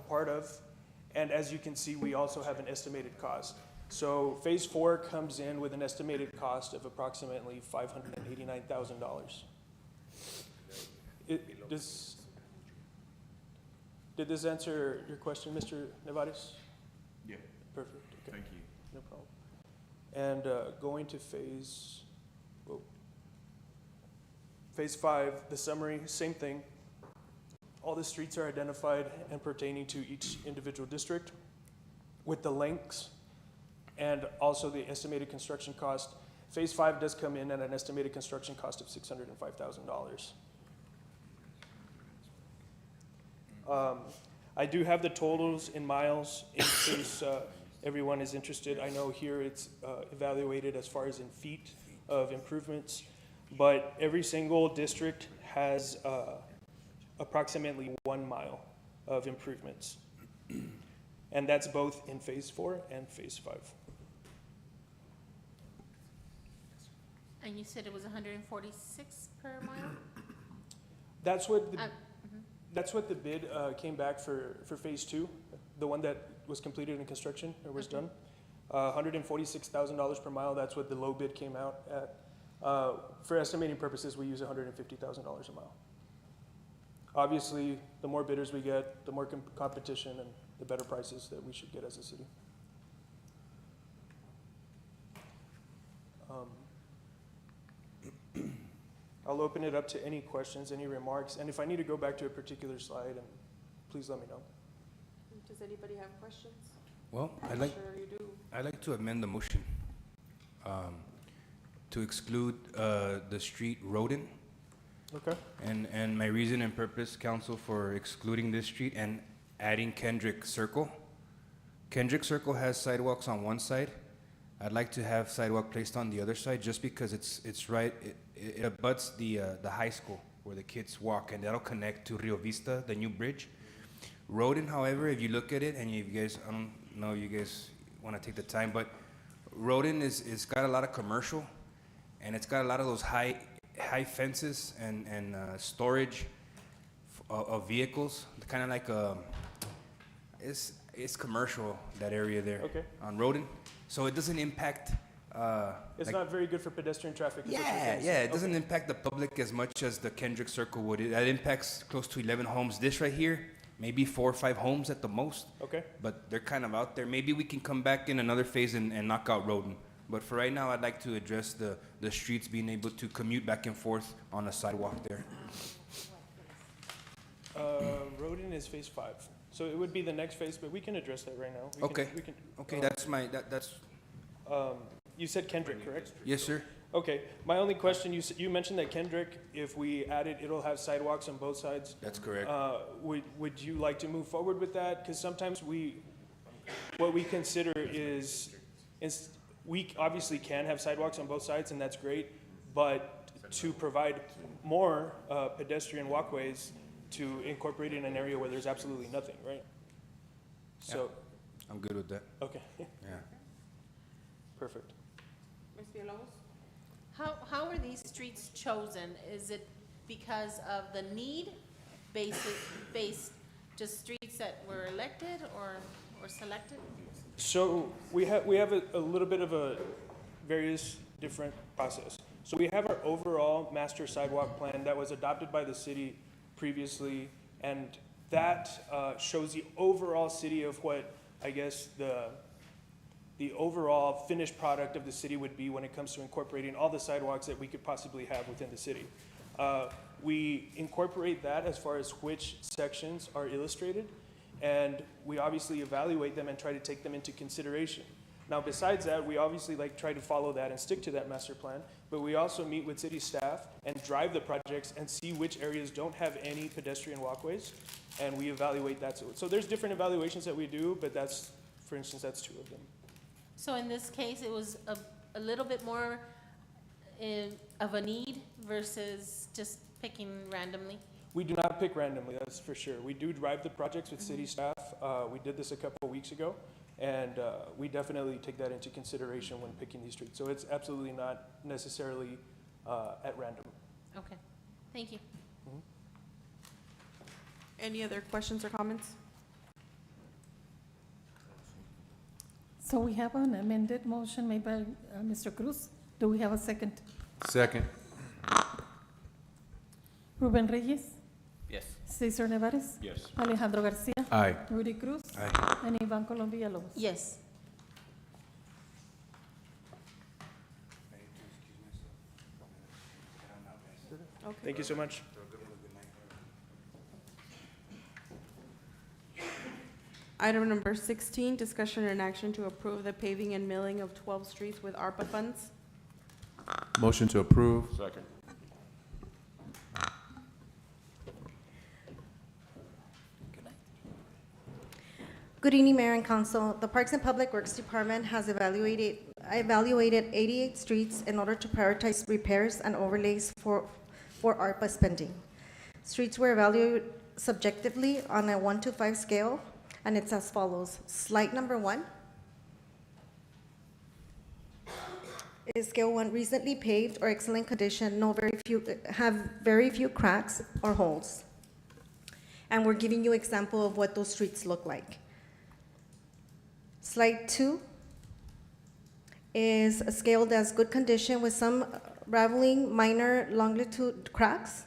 Q: part of. And as you can see, we also have an estimated cost. So phase 4 comes in with an estimated cost of approximately $589,000. Did this answer your question, Mr. Nevares?
N: yeah,
Q: Perfect. Okay.
N: thank you.
Q: No problem. And going to phase 5, the summary, same thing. All the streets are identified and pertaining to each individual district with the lengths and also the estimated construction cost. Phase 5 does come in at an estimated construction cost of $605,000. I do have the totals in miles in case everyone is interested. I know here it's evaluated as far as in feet of improvements, but every single district has approximately 1 mile of improvements. And that's both in phase 4 and phase 5.
G: And you said it was 146 per mile?
Q: That's what the bid came back for phase 2, the one that was completed in construction or was done. $146,000 per mile, that's what the low bid came out at. For estimating purposes, we use $150,000 a mile. Obviously, the more bidders we get, the more competition and the better prices that we should get as a city. I'll open it up to any questions, any remarks, and if I need to go back to a particular slide, and please let me know.
O: Does anybody have questions?
J: Well,
O: I'm sure you do.
J: I'd like to amend the motion to exclude the street Roden.
Q: Okay.
J: And my reason and purpose, council, for excluding this street and adding Kendrick Circle. Kendrick Circle has sidewalks on one side. I'd like to have sidewalk placed on the other side just because it's right, it abuts the high school where the kids walk, and that'll connect to Rio Vista, the new bridge. Roden, however, if you look at it, and if you guys, I don't know if you guys want to take the time, but Roden it's got a lot of commercial, and it's got a lot of those high fences and storage of vehicles, kind of like it's commercial, that area there.
Q: Okay.
J: On Roden, so it doesn't impact.
Q: It's
J: like,
Q: not very good for pedestrian traffic. is what you're
J: yeah,
Q: saying.
J: it doesn't impact the public as much as the Kendrick Circle would. That impacts close to 11 homes. This right here, maybe 4 or 5 homes at the most.
Q: Okay.
J: But they're kind of out there. Maybe we can come back in another phase and knock out Roden. But for right now, I'd like to address the streets being able to commute back and forth on a sidewalk there.
Q: Roden is phase 5, so it would be the next phase, but we can address that right now.
J: Okay, that's my, that's.
Q: You said Kendrick, correct?
J: Yes, sir.
Q: Okay, my only question, you mentioned that Kendrick, if we add it, it'll have sidewalks on both sides.
J: That's correct.
Q: Would you like to move forward with that? Because sometimes what we consider is we obviously can have sidewalks on both sides, and that's great, but to provide more pedestrian walkways to incorporate in an area where there's absolutely nothing, right? So.
J: I'm good with that.
Q: Okay.
J: Yeah.
Q: Perfect.
O: Ms. Villalobos?
G: How are these streets chosen? Is it because of the need, based just streets that were elected or selected?
Q: So we have a little bit of a various different process. So we have our overall master sidewalk plan that was adopted by the city previously, and that shows the overall city of what I guess the overall finished product of the city would be when it comes to incorporating all the sidewalks that we could possibly have within the city. We incorporate that as far as which sections are illustrated, and we obviously evaluate them and try to take them into consideration. Now, besides that, we obviously try to follow that and stick to that master plan, but we also meet with city staff and drive the projects and see which areas don't have any pedestrian walkways, and we evaluate that. So there's different evaluations that we do, but that's, for instance, that's 2 of them.
G: So in this case, it was a little bit more of a need versus just picking randomly?
Q: We do not pick randomly, that's for sure. We do drive the projects with city staff. We did this a couple of weeks ago, and we definitely take that into consideration when picking these streets. So it's absolutely not necessarily at random.
G: Okay, thank you.
O: Any other questions or comments?
D: So we have an amended motion made by Mr. Cruz. Do we have a second?
E: Second.
D: Ruben Reyes?
P: Yes.
D: Cesar Nevares?
P: Yes.
D: Alejandro Garcia?
E: Aye.
D: Rudy Cruz?
J: Aye.
D: And Ivan Colom Villalobos?
G: Yes.
O: Okay.
Q: Thank you so much.
O: Item number 16, discussion and action to approve the paving and milling of 12 streets with ARPA funds.
E: Motion to approve.
N: Second.
M: Good evening, Mayor and Council. The Parks and Public Works Department has evaluated 88 streets in order to prioritize repairs and overlays for ARPA spending. Streets were evaluated subjectively on a 1 to 5 scale, and it's as follows. Slide number 1 is scale 1, recently paved or excellent condition, have very few cracks or holes. And we're giving you example of what those streets look like. Slide 2 is a scale that's good condition with some raveling, minor longitude cracks.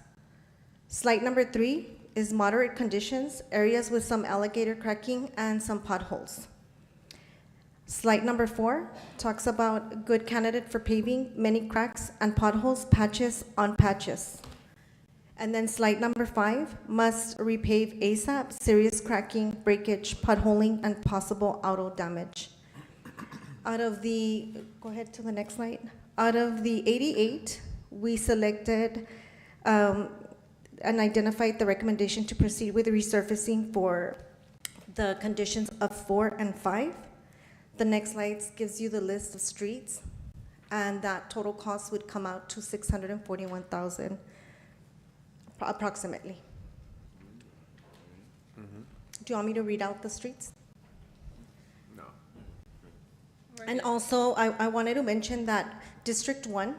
M: Slide number 3 is moderate conditions, areas with some alligator cracking and some potholes. Slide number 4 talks about good candidate for paving, many cracks and potholes, patches on patches. And then slide number 5, must repave ASAP, serious cracking, breakage, potholing, and possible auto damage. Out of the, go ahead to the next slide. Out of the 88, we selected and identified the recommendation to proceed with resurfacing for the conditions of 4 and 5. The next slide gives you the list of streets, and that total cost would come out to $641,000 approximately. Do you want me to read out the streets?
N: No.
M: And also, I wanted to mention that District 1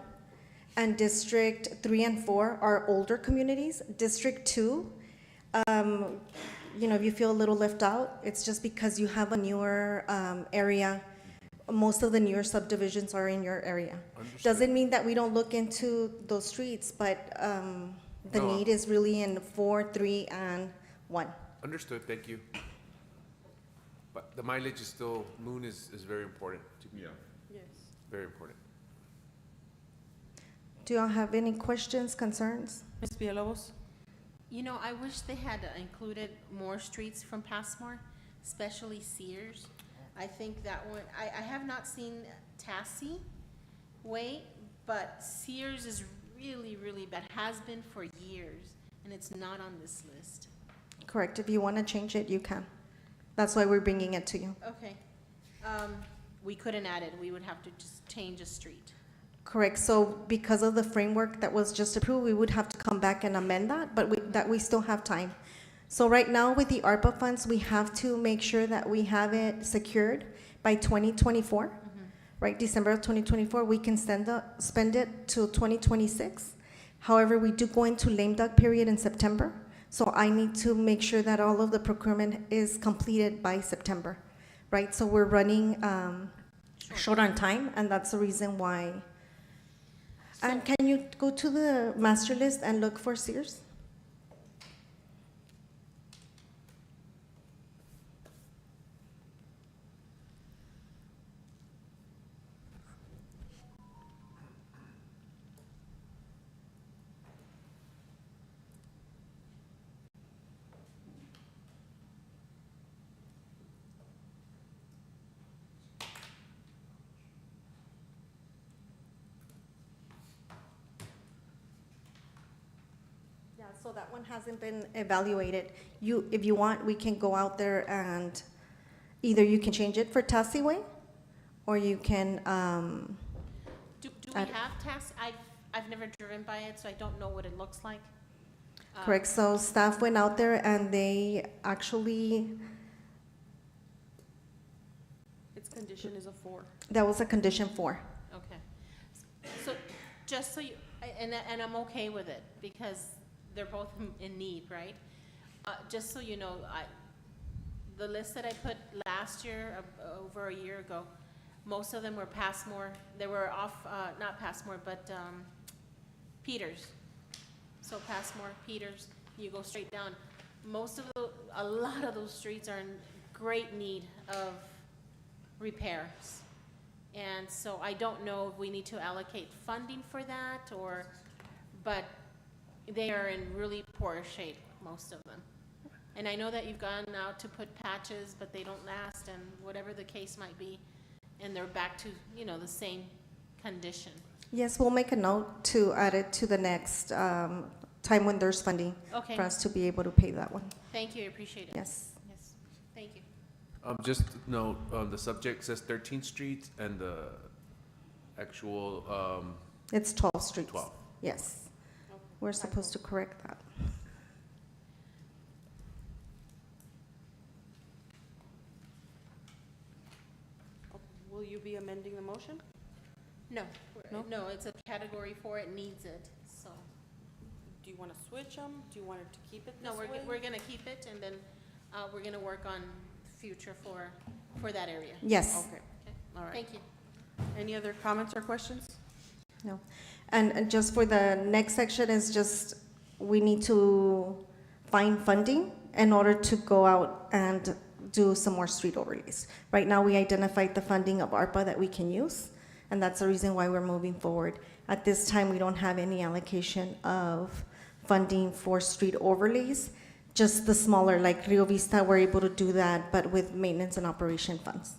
M: and District 3 and 4 are older communities. District 2, you know, if you feel a little left out, it's just because you have a newer area. Most of the newer subdivisions are in your area.
E: Understood.
M: Doesn't mean that we don't look into those streets, but the
E: No.
M: need is really in 4, 3, and 1.
E: Understood, thank you. But the mileage is still, Moon is very important to me.
N: Yeah.
C: Yes.
E: Very important.
M: Do y'all have any questions, concerns?
C: Ms. Villalobos?
G: You know, I wish they had included more streets from Passmore, especially Sears. I think that one, I have not seen Tassie Way, but Sears is really, really bad, has been for years, and it's not on this list.
M: Correct. If you want to change it, you can. That's why we're bringing it to you.
G: Okay. We couldn't add it, we would have to just change a street.
M: Correct. So because of the framework that was just approved, we would have to come back and amend that, but we still have time. So right now with the ARPA funds, we have to make sure that we have it secured by 2024. Right, December of 2024, we can spend it till 2026. However, we do go into lame duck period in September. So I need to make sure that all of the procurement is completed by September, right? So we're running short on time, and that's the reason why. And can you go to the master list and look for Sears? Yeah, so that one hasn't been evaluated. If you want, we can go out there and either you can change it for Tassie Way, or you can,
G: Do we have tasks? I've never driven by it, so I don't know what it looks like.
M: correct, so staff went out there and they actually,
C: Its condition is a 4.
M: that was a condition 4.
G: Okay. So, just so you, and I'm okay with it, because they're both in need, right? Just so you know, the list that I put last year, over a year ago, most of them were Passmore. They were off, not Passmore, but Peters. So Passmore, Peters, you go straight down. A lot of those streets are in great need of repairs. And so I don't know if we need to allocate funding for that, but they are in really poor shape, most of them. And I know that you've gone out to put patches, but they don't last, and whatever the case might be, and they're back to, the same condition.
M: Yes, we'll make a note to add it to the next time when there's funding
G: Okay.
M: for us to be able to pay that one.
G: Thank you, I appreciate it.
M: Yes.
G: Yes, thank you.
E: Just note, the subject says 13th Street and the actual,
M: It's 12 streets.
E: 12.
M: Yes. We're supposed to correct that.
C: Will you be amending the motion?
G: No,
C: No?
G: no, it's a category 4, it needs it, so.
C: Do you want to switch them? Do you want it to keep it
G: No,
C: this way?
G: we're gonna keep it, and then, we're gonna work on future for that area.
M: Yes.
C: Okay, all right.
G: Thank you.
C: Any other comments or questions?
M: No. And just for the next section is just, we need to find funding in order to go out and do some more street overlays. Right now, we identified the funding of ARPA that we can use, and that's the reason why we're moving forward. At this time, we don't have any allocation of funding for street overlays, just the smaller, like Rio Vista, we're able to do that, but with maintenance and operation funds.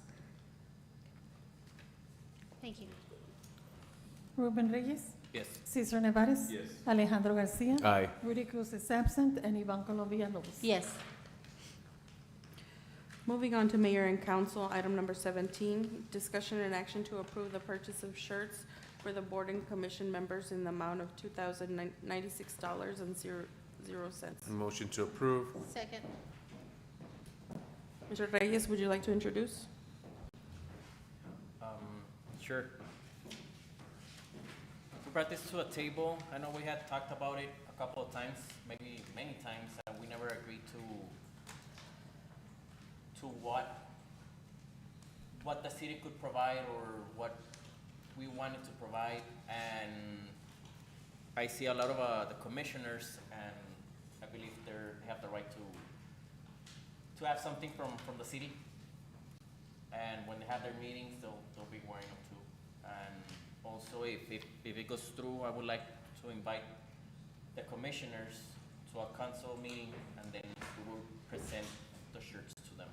G: Thank you.
D: Ruben Reyes.
P: Yes.
D: Cesar Nevares.
N: Yes.
D: Alejandro Garcia.
E: Aye.
D: Rudy Cruz is absent, and Ivan Colombia Lopez.
G: Yes.
C: Moving on to mayor and council, item number 17, discussion and action to approve the purchase of shirts for the board and commission members in the amount of $2,096.00.
E: Motion to approve.
G: Second.
C: Mr. Reyes, would you like to introduce?
P: Sure. We brought this to a table. I know we had talked about it a couple of times, maybe many times, and we never agreed to what the city could provide or what we wanted to provide. And I see a lot of the commissioners, and I believe they have the right to have something from the city. And when they have their meetings, they'll be wearing them too. And also, if it goes through, I would like to invite the commissioners to a council meeting, and then we will present the shirts to them.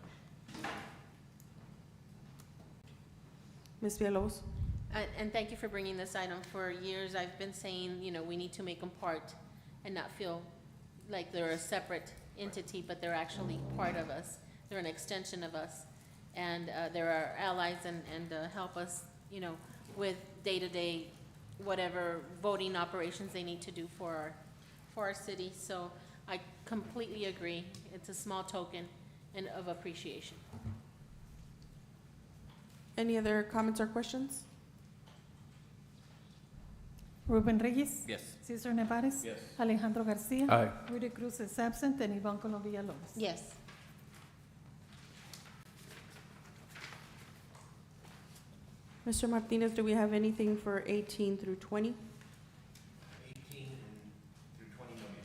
C: Ms. Villalobos?
G: And thank you for bringing this item. For years, I've been saying, we need to make them part and not feel like they're a separate entity, but they're actually part of us. They're an extension of us. And they're our allies and help us, with day-to-day, whatever voting operations they need to do for our city. So I completely agree. It's a small token and of appreciation.
C: Any other comments or questions?
D: Ruben Reyes.
P: Yes.
D: Cesar Nevares.
N: Yes.
D: Alejandro Garcia.
E: Aye.
D: Rudy Cruz is absent, and Ivan Colombia Lopez.
G: Yes.
C: Mr. Martinez, do we have anything for 18 through 20?
E: 18 through 20 million,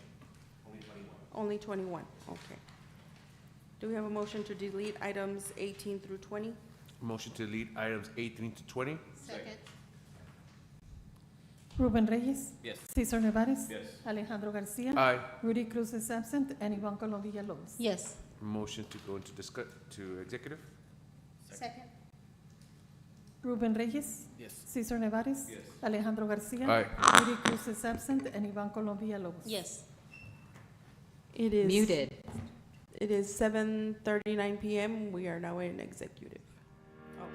E: only 21.
C: Only 21, okay. Do we have a motion to delete items 18 through 20?
E: Motion to delete items 18 to 20.
G: Second.
D: Ruben Reyes.
P: Yes.
D: Cesar Nevares.
N: Yes.
D: Alejandro Garcia.
E: Aye.
D: Rudy Cruz is absent, and Ivan Colombia Lopez.
G: Yes.
E: Motion to go into to executive.
G: Second.
D: Ruben Reyes.
P: Yes.
D: Cesar Nevares.
N: Yes.
D: Alejandro Garcia.
E: Aye.
D: Rudy Cruz is absent, and Ivan Colombia Lopez.
G: Yes.
C: It is.
R: Muted.
C: It is 7:39 PM. We are now in executive. Oh.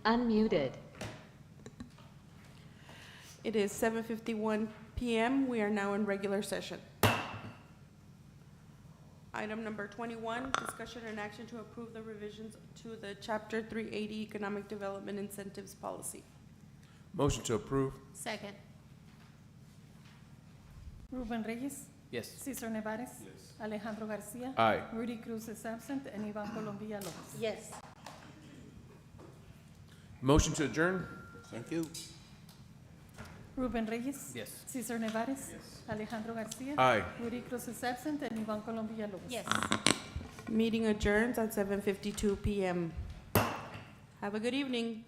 R: unmuted.
C: It is 7:51 PM. We are now in regular session. Item number 21, discussion and action to approve the revisions to the Chapter 380 Economic Development Incentives Policy.
E: Motion to approve.
G: Second.
D: Ruben Reyes.
P: Yes.
D: Cesar Nevares. Alejandro Garcia.
E: Aye.
D: Rudy Cruz is absent, and Ivan Colombia Lopez.
I: Yes.
E: Motion to adjourn.
K: Thank you.
D: Ruben Reyes.
P: Yes.
D: Cesar Nevares. Alejandro Garcia.
E: Aye.
D: Rudy Cruz is absent, and Ivan Colombia Lopez.
G: Yes.
C: Meeting adjourns at 7:52 PM. Have a good evening.